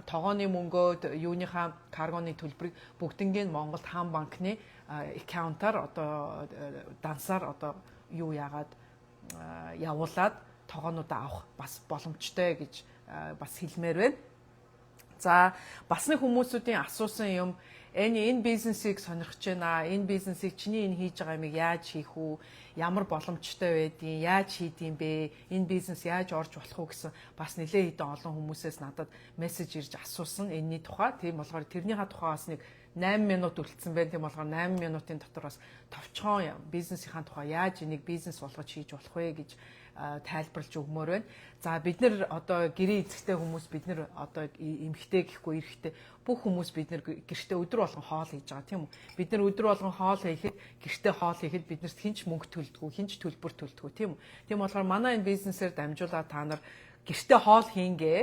тогооны мөнгөө юуныхаа каргоны төлбөрийг бүгднийг Монголд хаан банкны аккаунтаар одоо дансаар одоо юу яагаад явуулаад тогоонуудаа авах бас боломжтой гэж бас хэлмээр байна. За бас нэг хүмүүсүүдийн асуусан юм энэ бизнесийг сонирхож байна. Энэ бизнесийг чиний энэ хийж байгаа юмыг яаж хийх үү? Ямар боломжтой байдгийг яаж хийдэм бэ? Энэ бизнес яаж орж болох уу гэсэн бас нэлээд хэдэн олон хүмүүсээс надад мессеж ирж асуусан энэний тухай. Тийм болохоор тэрнийхээ тухай бас нэг 8 минут үлдсэн байна. Тийм болохоор 8 минутын дотор бас товчхон бизнесийн тухай яаж энийг бизнес болгож хийж болох вэ гэж тайлбарлаж өгмөр байна. За бид нар одоо гэрээ эзэгтэй хүмүүс бид нар одоо эмхтэй гэхгүй эрэхтэй бүх хүмүүс бид нар гэртээ өдөр болгон хоол хийж байгаа тийм үү. Бид нар өдөр болгон хоол хийхэд гэртээ хоол хийхэд биднэрт хинч мөнгө төлдөггүй, хинч төлбөр төлдөггүй тийм үү. Тийм болохоор манай энэ бизнесээр дамжуулаад та нар гэртээ хоол хийнгээ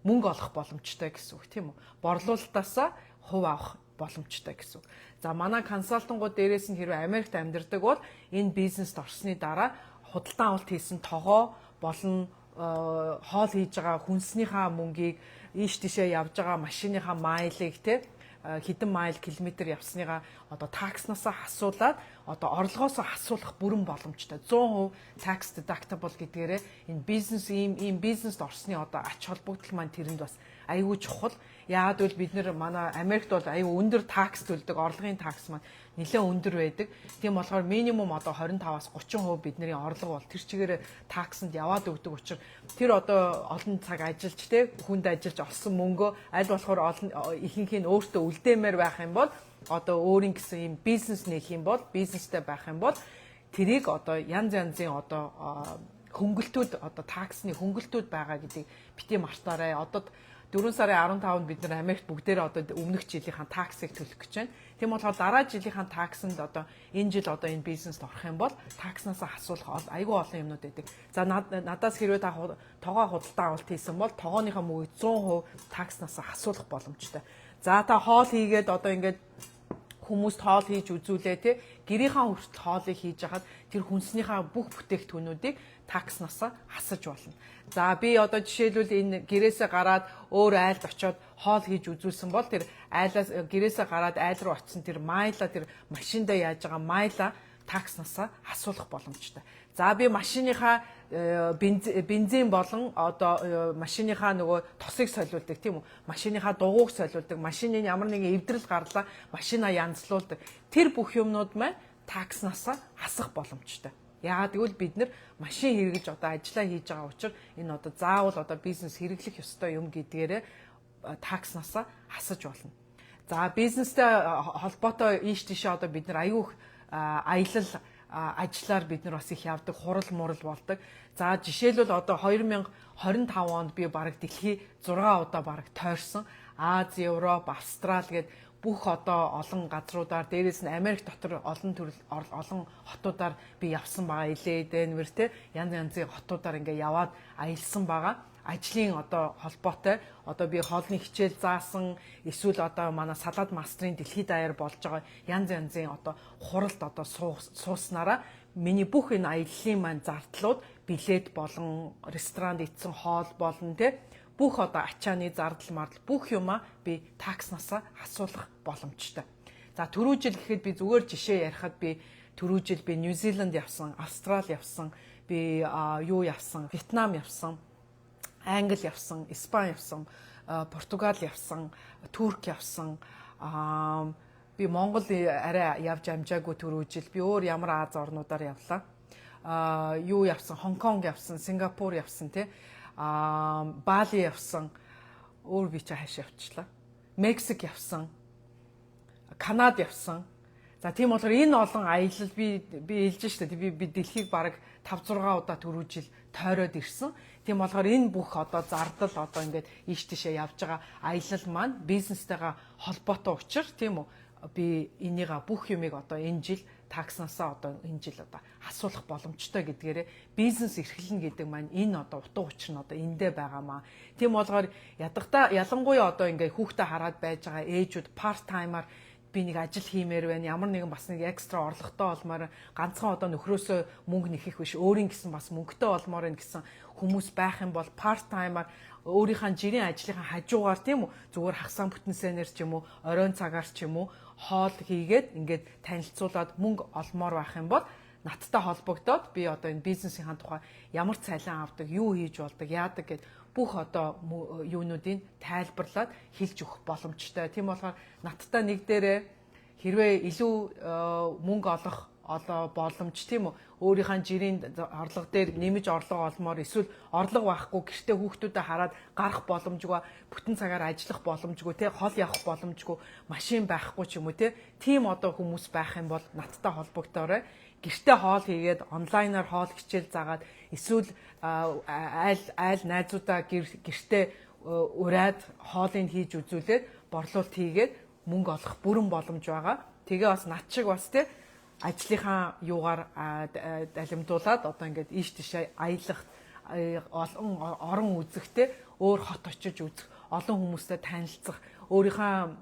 мөнгө олох боломжтой гэсэн үг тийм үү. Борлуулалтаасаа хувь авах боломжтой гэсэн үг. За манай консалтингууд дээрээс нь хэрвээ Америкт амьдардаг бол энэ бизнест орсны дараа худалдан авалт хийсэн тогоо болон хоол хийж байгаа хүнснийхаа мөнгийг ийш тийшээ явж байгаа машиныхаа майлыг те хэдэн майл километр явсныгаа одоо такснасаа хасуулаад одоо орлогоосоо хасуулах бүрэн боломжтой 100% tax deductible гэдгээрээ энэ бизнес ийм бизнест орсны одоо ач холбогдол маань тэрэнд бас аюул чухал. Яагаад гэвэл бид нэр манай Америкт бол аюул өндөр такс төлдөг, орлогын такс маань нэлээд өндөр байдаг. Тийм болохоор минимум одоо 25-аас 30% бидний орлого бол тэр чигээр таксанд яваад өгдөг учраас тэр одоо олон цаг ажиллаж те хүнд ажиллаж олсон мөнгөө аль болохоор ихэнх нь өөртөө үлдээмээр байх юм бол одоо өөрийн гэсэн юм бизнес нэх юм бол бизнестэй байх юм бол тэрийг одоо янз янзын одоо хөнгөлтүүд одоо таксны хөнгөлтүүд байгаа гэдгийг бити мартаарай. Одоо 4 сарын 15-нд бид нар Америкт бүгдээрээ одоо өмнөх жилийнхаа таксыг төлөх гэж байна. Тийм болохоор дараа жилийнхаа таксанд одоо энэ жил одоо энэ бизнест орох юм бол такснасаа хасуулах айгүй олон юмнууд байдаг. За надаас хэрвээ та тогоо худалдан авалт хийсэн бол тогооныхоо мөнгөийг 100% такснасаа хасуулах боломжтой. За та хоол хийгээд одоо ингээд хүмүүст хоол хийж үзүүлээ те гэрийнхаа хүртэл хоолыг хийж хахад тэр хүнснийхаа бүх бүтээгдэхүүнүүдийг такснасаа хасаж болно. За би одоо жишээлбэл энэ гэрээсээ гараад өөр айлд очиод хоол хийж үзүүлсэн бол тэр айлаас гэрээсээ гараад айл руу очисон тэр майла тэр машиндаа яаж байгаа майла такснасаа асуулах боломжтой. За би машиныхаа бензин болон одоо машиныхаа нөгөө тосыг солиулдаг тийм үү? Машиныхаа дугуйг солиулдаг, машины ямар нэгэн эвдрэл гарлаа, машина янзлуулдаг. Тэр бүх юмнууд маань такснасаа хасах боломжтой. Яагаад гэвэл бид нар машин хэрэглэж одоо ажиллаа хийж байгаа учраас энэ одоо заавал одоо бизнес хэрэглэх ёстой юм гэдгээрээ такснасаа хасаж болно. За бизнестэй холбоотой ийш тийшээ одоо бид нар аюух аялал ажлаар бид нар бас их явдаг, хурал мурал болдог. За жишээлбэл одоо 2025 онд би бараг дэлхий 6 удаа бараг тойрсон. Аз, Европ, Австрал гээд бүх одоо олон газруудаар, дээрээс нь Америк дотор олон хотуудаар би явсан байгаа. Илээ, Денвер те янз янзын хотуудаар ингээ яваад аялсан байгаа. Ажлын одоо холбоотой одоо би хоолны хичээл заасан, эсвэл одоо манай салаад мастрын дэлхийд даяар болж байгаа янз янзын одоо хуралд одоо сууснараа миний бүх энэ аяллаа маань зардлууд билет болон ресторанд идсэн хоол болон те бүх одоо ачааны зардал мардал бүх юмаа би такснасаа асуулах боломжтой. За түрүү жил гэхэд би зүгээр жишээ ярихад би түрүү жил би Нью-Зиланд явсан, Австрали явсан, би явсан, Вьетнам явсан, Англи явсан, Испани явсан, Португал явсан, Турк явсан. Би Монгол арай явж амжаагүй түрүү жил. Би өөр ямар Аз орнуудаар явлаа. Явсан, Хонконг явсан, Сингапур явсан тий. Бали явсан. Өөр би чи хааш явчлаа. Мексик явсан. Канада явсан. За тийм болохоор энэ олон аялал би хэлж штэ би дэлхийг бараг 5-6 удаа түрүү жил тойроод ирсэн. Тийм болохоор энэ бүх одоо зардал одоо ингээд ийш тийшээ явж байгаа аялал маань бизнестэйгээ холбоотой учир тийм үү би энийга бүх юмыг одоо энэ жил такснасаа одоо энэ жил одоо асуулах боломжтой гэдгээрээ бизнес эрхлэнэ гэдэг маань энэ одоо утга учир нь одоо эндээ байгаамаа. Тийм болохоор ялангуяа одоо ингээд хүүхдээ хараад байж байгаа ээжүүд part timer би нэг ажил хиймээр байна. Ямар нэгэн бас нэг экстра орлоготой олмоор ганцхан одоо нөхрөөсөө мөнгө нэхэх биш өөрийн гэсэн бас мөнгөтэй олмоор энэ гэсэн хүмүүс байх юм бол part timer өөрийнхөө жирийн ажлынхаа хажуугаар тийм үү зүгээр хагсаан бүтэнсээр ч юм уу оройн цагаар ч юм уу хоол хийгээд ингээд танилцуулаад мөнгө олмоор байх юм бол надтай холбогдоод би одоо энэ бизнесийн тухай ямар цалин авдаг, юу хийж болдог, яадаг гэд бүх одоо юунуудыг тайлбарлаад хэлж өгөх боломжтой. Тийм болохоор надтай нэг дээрээ хэрвээ илүү мөнгө олох боломж тийм үү өөрийнхөө жирийн орлого дээр нэмж орлого олмоор эсвэл орлого байхгүй гэртээ хүүхдүүдэд хараад гарах боломжгүй бүтэн цагаар ажиллах боломжгүй те хол явах боломжгүй машин байхгүй ч юм уу те тийм одоо хүмүүс байх юм бол надтай холбогдоорой гэртээ хоол хийгээд онлайнаар хоол хичээл заагаад эсвэл айл найзуудаа гэртээ ураад хоолыг хийж үзүүлээд борлуулалт хийгээд мөнгө олох бүрэн боломж байгаа. Тэгээ бас над шиг бас те ажлынхаа юугаар далимдуулаад одоо ингээд ийш тийшээ аялах орон үзэхтэй өөр хот очиж үзэх олон хүмүүстэй танилцах өөрийнхөө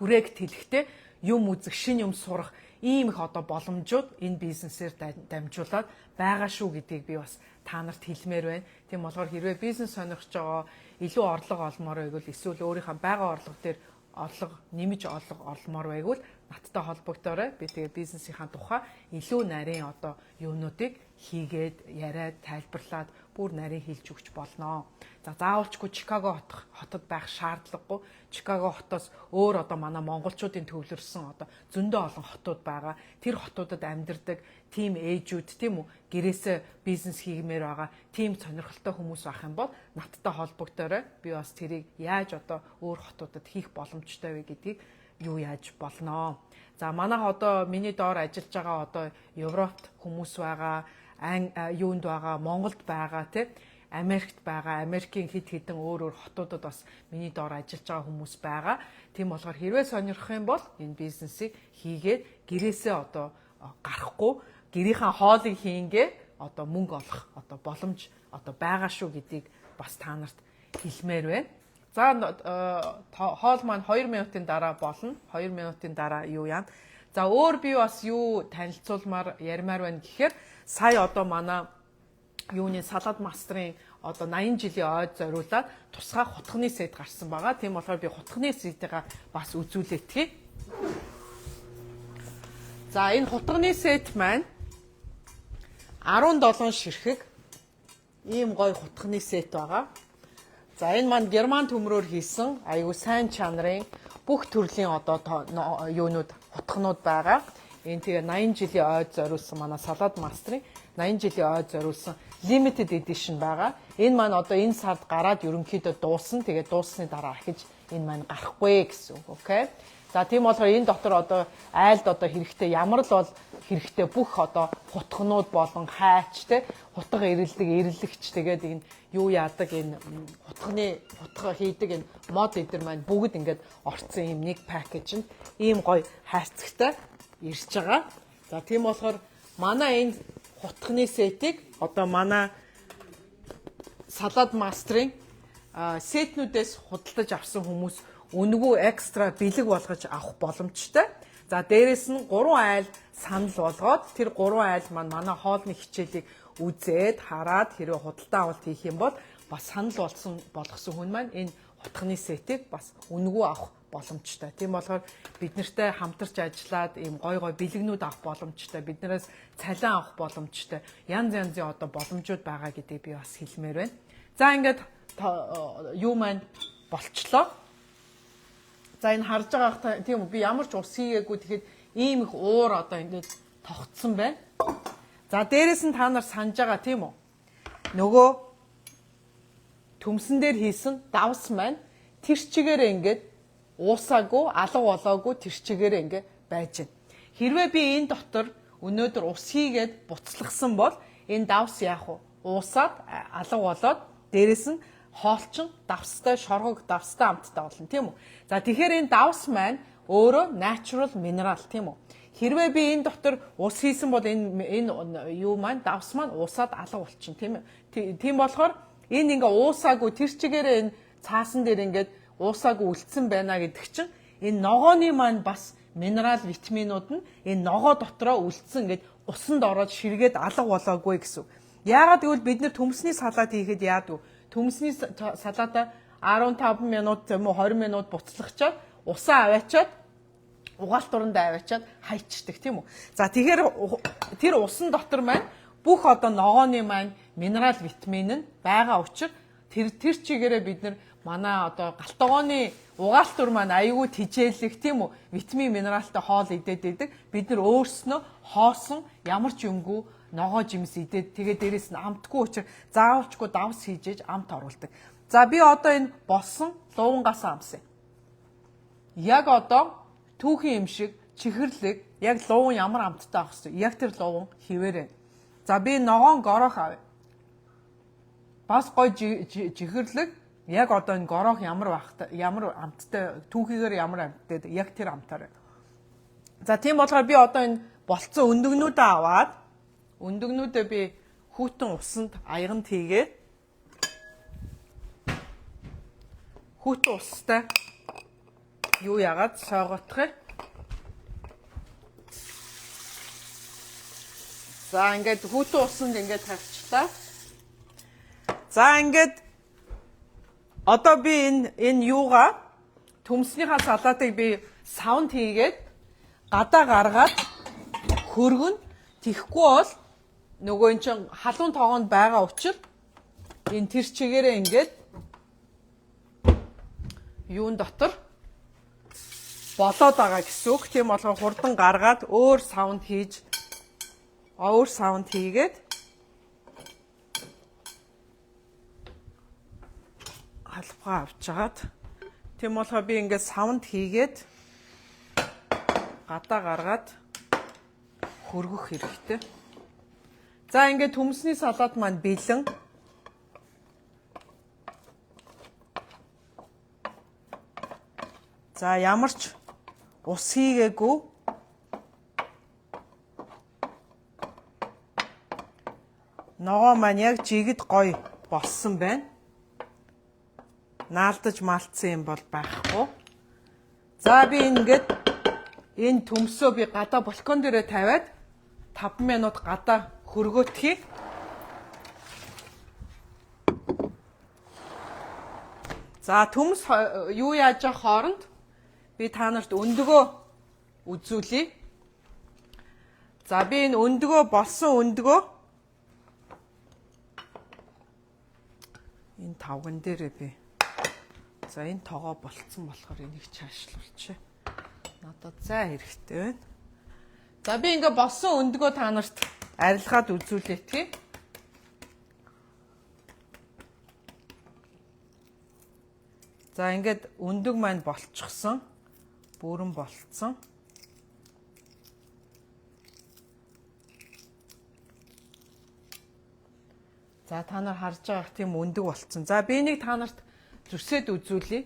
хүрээгт хэлэхтэй юм үзэх шин юм сурах ийм их одоо боломжууд энэ бизнесээр дамжуулаад байгаа шүү гэдгийг би бас та нарт хэлмээр байна. Тийм болохоор хэрвээ бизнес сонирхож байгаа илүү орлого олмоор байвал эсвэл өөрийнхөө байгаа орлого дээр орлого нэмж олмоор байвал надтай холбогдоорой. Би тэгээ бизнесийнхаа тухай илүү нарийн одоо юунуудыг хийгээд яриад тайлбарлаад бүр нарийн хэлж өгч болно. За заавалчгүй Чикаго хотод байх шаардлагагүй. Чикаго хотоос өөр одоо манай монголчуудын төвлөрсөн одоо зөндөө олон хотууд байгаа. Тэр хотуудад амьдардаг тим ээжүүд тийм үү гэрээсээ бизнес хийгмээр байгаа тим сонирхолтой хүмүүс байх юм бол надтай холбогдоорой. Би бас тэрийг яаж одоо өөр хотуудад хийх боломжтой вэ гэдгийг юу яаж болно. За манайх одоо миний доор ажиллаж байгаа одоо Европт хүмүүс байгаа, юунд байгаа, Монголд байгаа тий Америкт байгаа, Америкийн хэд хэдэн өөр хотуудад бас миний доор ажиллаж байгаа хүмүүс байгаа. Тийм болохоор хэрвээ сонирхох юм бол энэ бизнесийг хийгээд гэрээсээ одоо гарахгүй, гэрийнхаа хоолыг хийнгээ одоо мөнгө олох одоо боломж одоо байгаа шүү гэдгийг бас та нарт хэлмээр байна. За хоол маань 2 минутын дараа болно. 2 минутын дараа юу яа. За өөр би бас юу танилцуулмаар ярмаар байна гэхээр сая одоо манай юуны салаад мастрын одоо 80 жилийн ойд зориулаад тусгай хутганы сет гарсан байгаа. Тийм болохоор би хутганы сетийг бас үзүүлээтгэе. За энэ хутганы сет маань 17 ширхэг ийм гоё хутганы сет байгаа. За энэ маань герман төмрөөр хийсэн аюу сайн чанарын бүх төрлийн одоо юунууд хутгнууд байгаа. Энэ тэгээ 80 жилийн ойд зориулсан манай салаад мастрын 80 жилийн ойд зориулсан limited edition байгаа. Энэ маань одоо энэ сард гараад ерөнхийдөө дуусна. Тэгээд дууссаны дараа ахиж энэ маань гарахгүй гэсэн үг. Окей. За тийм болохоор энэ дотор одоо айлд одоо хэрэгтэй ямар л бол хэрэгтэй бүх одоо хутгнууд болон хайч те хутга эрэлэгч тэгээд энэ юу яадаг энэ хутга хийдэг энэ мод эдэр маань бүгд ингээд орцсон юм нэг пакэжинд ийм гоё хайрцагтай ирж байгаа. За тийм болохоор манай энэ хутгны сетийг одоо манай салаад мастрын сетнүүдээс худалдаж авсан хүмүүс үнгүү экстра бэлэг болгож авах боломжтой. За дээрэс нь 3 айл санал болгоод тэр 3 айл маань манай хоолны хичээлийг үзээд хараад хэрэв худалдаа авалт хийх юм бол бас санал болгосон хүн маань энэ хутганы сетийг бас үнгүү авах боломжтой. Тийм болохоор бид нартай хамтарч ажиллаад ийм гой бэлэгнүүд авах боломжтой. Биднээс цалин авах боломжтой. Янз янзын одоо боломжууд байгаа гэдгийг би бас хэлмээр байна. За ингээд юу маань болчлоо. За энэ харж байгаа тийм үү би ямар ч ус хийгээгүй тэгэхэд ийм их уур одоо ингээд тогтсон байна. За дээрэс нь та нар санаж байгаа тийм үү? Нөгөө төмсөн дээр хийсэн давс маань тэр чигээрээ ингээд уусаагүй, алга болоогүй тэр чигээрээ ингээд байж байна. Хэрвээ би энэ дотор өнөөдөр ус хийгээд буцлагсан бол энэ давс яах вэ? Уусаад алга болоод дээрэс нь хоолчин давстай шоргог давстай амттай болно тийм үү. За тэгэхээр энэ давс маань өөрөө natural mineral тийм үү. Хэрвээ би энэ дотор ус хийсэн бол энэ юу маань давс маань уусаад алга болчихно тийм үү. Тийм болохоор энэ ингээ уусаагүй тэр чигээрээ энэ цаасан дээр ингээд уусаагүй үлдсэн байна гэдэг чинь энэ ногооны маань бас минерал витаминууд нь энэ ногоо дотроо үлдсэн ингээд усанд ороод ширгээд алга болоогүй гэсэн. Яагаад гэвэл бид нэр төмсний салаад хийхэд яадаг вэ? Төмсний салаата 15 минут юм уу 20 минут буцлагчаад усаа аваачаад угаалт дурандаа аваачаад хайчдаг тийм үү. За тэгэхээр тэр усан дотор маань бүх одоо ногооны маань минерал витамин нь байгаа учраас тэр чигээрээ бид нар манай одоо галтгооны угаалт дур маань аюул тижээлэх тийм үү витамин минералтай хоол идээд байдаг. Бид нар өөрснөө хоосон ямар ч юмгүй ногоо жимс идээд тэгээ дээрэс нь амтгүй учраас заавалчгүй давс хийж амт оруулдаг. За би одоо энэ болсон луунгаас амсан. Яг одоо түүхийн юм шиг чихэрлэг яг луун ямар амттай авах вэ? Яг тэр луун хിവэрэ. За би ногоон горох авъя. Бас гой чихэрлэг яг одоо энэ горох ямар амттай түүхийгээр ямар амттай яг тэр амтаар. За тийм болохоор би одоо энэ болцсон өндөгнүүдээ аваад өндөгнүүдээ би хүүтэн усанд аяганд хийгээд хүүтэн устай юу яагаад сойгоотхыг. За ингээд хүүтэн усанд ингээд тавьчлаа. За ингээд одоо би энэ юугаа төмснийхаа салаатыг би саунд хийгээд гадаа гаргаад хөргөн тихгүй бол нөгөө эн чин халуун тоогонд байгаа учраас энэ тэр чигээрээ ингээд юун дотор болоод байгаа гэсэн үг. Тийм болохоор хурдан гаргаад өөр саунд хийгээд халбгаа авчаад тийм болохоор би ингээд саунд хийгээд гадаа гаргаад хөргөх хэрэгтэй. За ингээд төмсний салаад маань бэлэн. За ямар ч ус хийгээгүй ногоо маань яг жигд гоё болсон байна. Наалдаж малтсан юм бол байхгүй. За би ингээд энэ төмсөө би гадаа балкон дээрээ тавиад 5 минут гадаа хөргөөтгий. За төмс юу яаж явах хооронд би та нарт өндөгөө үзүүлье. За би энэ болсон өндөгөө энэ тавган дээрээ би за энэ тоогоо болцсон болохоор энийг чаашлуулчих. Надад зай хэрэгтэй байна. За би ингээ болсон өндгөө та нарт арилгаад үзүүлээ тий. За ингээд өндөг маань болчихсон. Бүрэн болцсон. За та нар харж байгаах тийм өндөг болцсон. За би нэг та нарт зүсээд үзүүлье.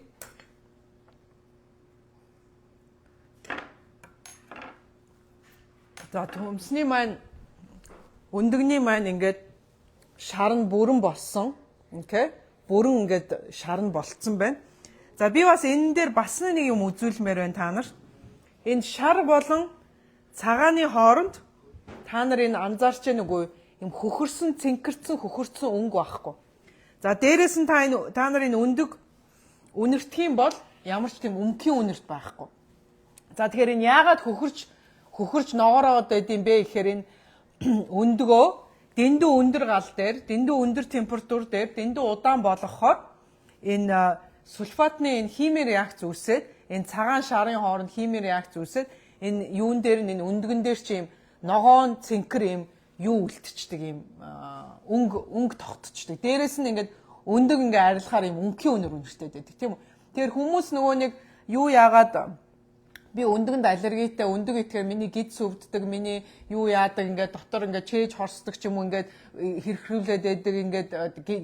За төмсний маань өндөгний маань ингээд шар нь бүрэн болсон. Окей. Бүрэн ингээд шар нь болцсон байна. За би бас энэ дээр бас нэг юм үзүүлмээр байна та нарт. Энэ шар болон цагааны хооронд та нар энэ анзаарч байна үгүй юм хөхөрсөн, цэнкэрсэн, хөхөрсөн өнгө байхгүй. За дээрэс нь та нар энэ өндөг үнэртэх юм бол ямар ч тийм өмгийн үнэрт байхгүй. За тэгэхээр энэ яагаад хөхөрч ногоороод байд юм бэ гэхээр энэ өндгөө дэндүү өндөр гал дээр, дэндүү өндөр температур дээр, дэндүү удаан болгохоор энэ сульфатны энэ химийн реакц үүсээд энэ цагаан шарын хооронд химийн реакц үүсээд энэ юун дээр энэ өндгөн дээр чи юм ногоон цэнкэр юм юу үлдчихдэг юм өнгө тогтчихдаг. Дээрээс нь ингээд өндөг ингээ арилахаар юм өнгөхийн үнэр үнэртэй байдаг тийм үү. Тэгэхээр хүмүүс нөгөө нэг юу яагаад би өндөгөнд аллергитэй өндөг итгэхээр миний гид сүвддэг, миний юу яадаг ингээд дотор ингээд чээж хорсдог ч юм уу ингээд хэрхрүүлээд байдаг ингээд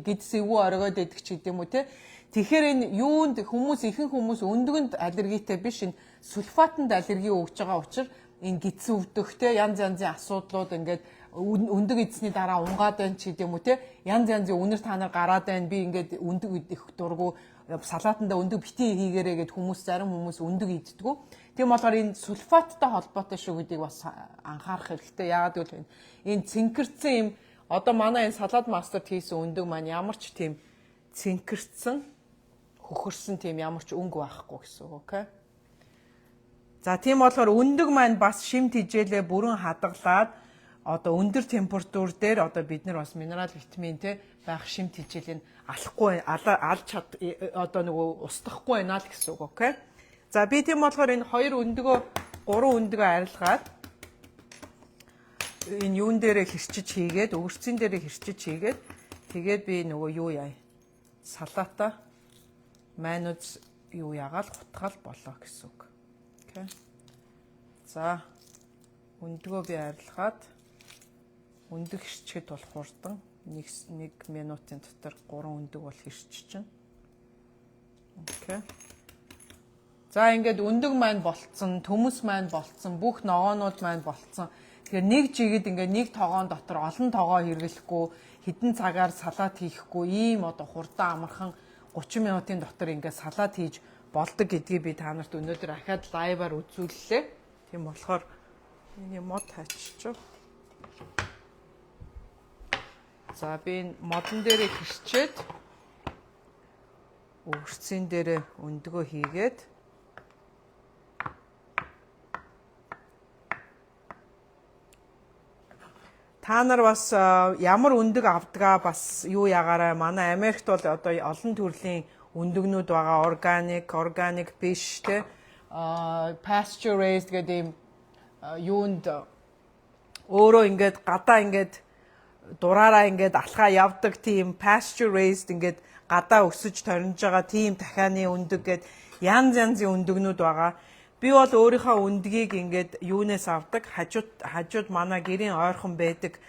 гид сэвүү оргоод байдаг ч гэдэм үү те. Тэгэхээр энэ юунд ихэнх хүмүүс өндөгөнд аллергитэй биш энэ сульфатанд аллерги өгж байгаа учраас энэ гид сүвдэх те янз янзын асуудлууд ингээд өндөг эзсний дараа унгаад байна ч гэдэм үү те. Янз янзын үнэр та нар гараад байна. Би ингээд өндөг их дургу салаатанда өндөг битгий хийгээрэй гэд хүмүүс зарим хүмүүс өндөг иддэг. Тийм болохоор энэ сульфаттай холбоотой шүү гэдгийг бас анхаарах хэрэгтэй. Яагаад гэвэл энэ цэнкэрсэн юм одоо манай энэ салаад мастерт хийсэн өндөг маань ямар ч тийм цэнкэрсэн хөхөрсөн тийм ямар ч өнгө байхгүй гэсэн үг, окей. За тийм болохоор өндөг маань бас шимт хижээлээ бүрэн хадгалаад одоо өндөр температур дээр одоо бид нар бас минерал витамин те байх шимт хижээлийг алахгүй алж чад одоо нөгөө устгахгүй байна л гэсэн үг, окей. За би тийм болохоор энэ 2 өндөгөө 3 өндөгөө арилгаад энэ юун дээрээ хэрчиж хийгээд өгөрцийн дээрээ хэрчиж хийгээд тэгээд би нөгөө юу яа салаата майонез юу ягаал хутгаал болоо гэсэн үг. Окей. За өндөгөө би арилгаад өндөг хэрчэхэд болох хурдан 1 минутын дотор 3 өндөг бол хэрчиж чинь. Окей. За ингээд өндөг маань болцсон, төмөс маань болцсон, бүх ногоонууд маань болцсон. Тэгэхээр нэг жигэд ингээд нэг тогоон дотор олон тогоо хэрэглэхгүй, хэдэн цагаар салаат хийхгүй, ийм одоо хурдан амархан 30 минутын дотор ингээд салаат хийж болдог гэдгийг би та нарт өнөөдөр ахаад лайваар үзүүллээ. Тийм болохоор миний мод хайчиж. За би модон дээрээ хэрчээд өгөрцийн дээрээ өндгөө хийгээд та нар бас ямар өндөг авдгаа бас юу ягаарай. Манай Америкт бол одоо олон төрлийн өндөгнүүд байгаа. Organic биш те. Pasture raised гэдэг юм юунд өөрөө ингээд гадаа ингээд дураараа ингээд алхаа явдаг тийм pasture raised ингээд гадаа өсөж торнож байгаа тийм дахианы өндөг гэд янз янзын өндөгнүүд байгаа. Би бол өөрийнхөө өндгийг ингээд юунаас авдаг, хажууд манай гэрийн ойрхон байдаг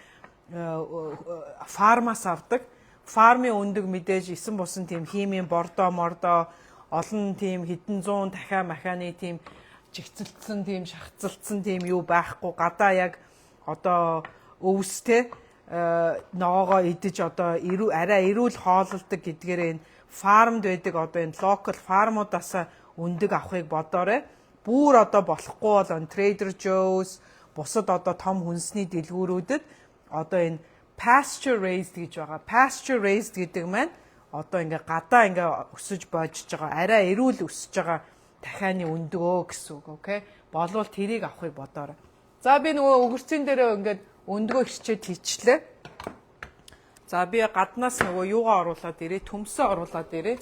фармаас авдаг. Фармын өндөг мэдээж 9 бусан тийм химийн бордоо олон тийм хэдэн 100 дахиа маханы тийм чигцэлдсэн тийм шахацлцсан тийм юу байхгүй. Гадаа яг одоо өвстэй ногоогоо идэж одоо арай эрүүл хооллолдог гэдгээр энэ фармд байдаг одоо энэ локал фармуудаас өндөг авахыг бодоорой. Бүр одоо болохгүй бол Trader Joe's бусад одоо том хүнсний дэлгүүрүүдэд одоо энэ pasture raised гэж байгаа. Pasture raised гэдэг маань одоо ингээ гадаа ингээ өсөж боожж байгаа, арай эрүүл өсөж байгаа дахианы өндгөө гэсэн үг, окей? Болвол тэрийг авахыг бодоорой. За би нөгөө өгөрцийн дээрээ ингээд өндгөө хичээд хийчлээ. За би гаднаас нөгөө юугаа оруулаад ирээ, төмсөө оруулаад ирээ.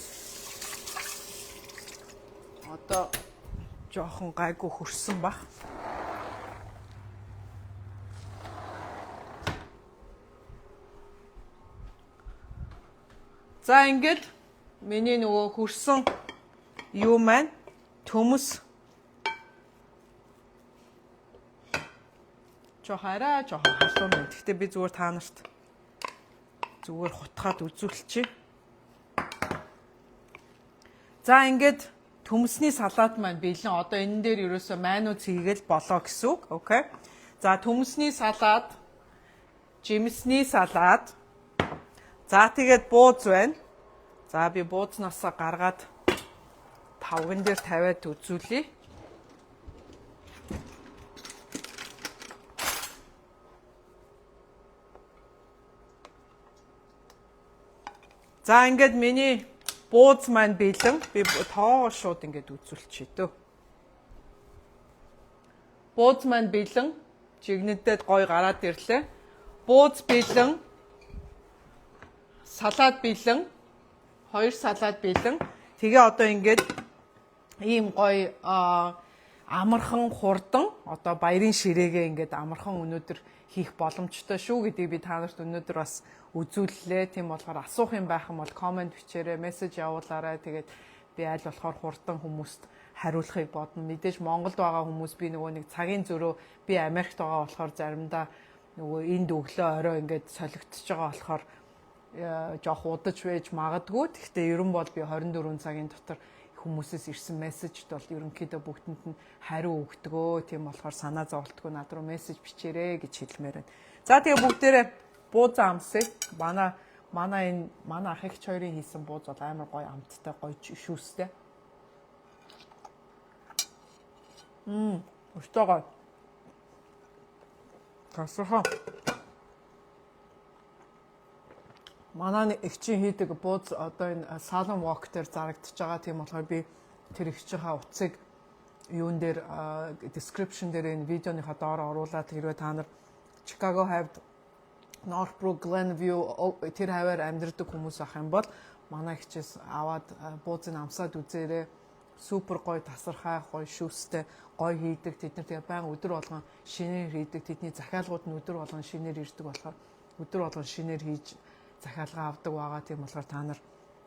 Одоо жоохон гайгүй хөрсөн баг. За ингээд миний нөгөө хөрсөн юу маань төмөс жоохон халуун байна. Гэхдээ би зүгээр та нарт зүгээр хутгаад үзүүлчихье. За ингээд төмөсний салаад маань бэлэн. Одоо энэ дээр ерөөсөө майнууд хийгээл болоо гэсэн үг. Окей. За төмөсний салаад, жимсний салаад. За тэгээд бууз байна. За би буузнасаа гаргаад тавган дээр тавиад үзүүлье. За ингээд миний бууз маань бэлэн. Би тоогоо шууд ингээд үзүүлчихье дөө. Бууз маань бэлэн. Жигнэдэд гой гараад ирлээ. Бууз бэлэн. Салаад бэлэн. 2 салаад бэлэн. Тэгээ одоо ингээд ийм гой амархан хурдан одоо баярын ширээгээ ингээд амархан өнөөдөр хийх боломжтой шүү гэдгийг би та нарт өнөөдөр бас үзүүллээ. Тийм болохоор асуух юм байх юм бол комент бичээрэй, мессеж явуулаарай. Тэгээд би аль болохоор хурдан хүмүүст хариулахыг бодно. Мэдээж Монголд байгаа хүмүүс би нөгөө нэг цагийн зөрөө би Америкт байгаа болохоор заримдаа нөгөө энд өглөө орой ингээд солигдож байгаа болохоор жоох удаж байж магадгүй. Гэхдээ ерөн бол би 24 цагийн дотор хүмүүсээс ирсэн мессежд бол ерөнхийдөө бүгдэнд нь хариу өгдөгөө. Тийм болохоор санаа зовлтгүй над руу мессеж бичээрэй гэж хэлмээр байна. За тэгээ бүгдээрээ буузаа амсыг манай ах эгч хоёрын хийсэн бууз бол амар гоё амттай, гоё шүүстэй. Өстой гоё. Тасрахаа. Манай эгчийн хийдэг бууз одоо энэ Salon Walk дээр зарагдчихж байгаа. Тийм болохоор би тэр эгчийнхаа утсыг юун дээр description дээр энэ видеоныхаа доор оруулаад хэрвээ та нар Chicago хавьд Northbrook, Glenview тэр хаваар амьдардаг хүмүүс ах юм бол манай эгчээс аваад буузыг амсаад үзээрэй. Супер гоё тасархай, гоё шүүстэй, гоё хийдэг. Тэд нар тэгээ баян өдөр болгон шинээр хийдэг. Тэдний захиалгууд нь өдөр болгон шинээр ирдэг болохоор өдөр болгон шинээр хийж захиалга авдаг байгаа. Тийм болохоор та нар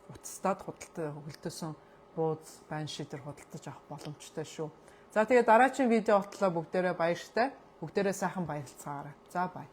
утастад худалдсан бууз, байн шидэр худалдаж авах боломжтой шүү. За тэгээ дараагийн видео болтлоо бүгдээрээ баяртай. Бүгдээрээ сайхан баярлцгаарай. За бай.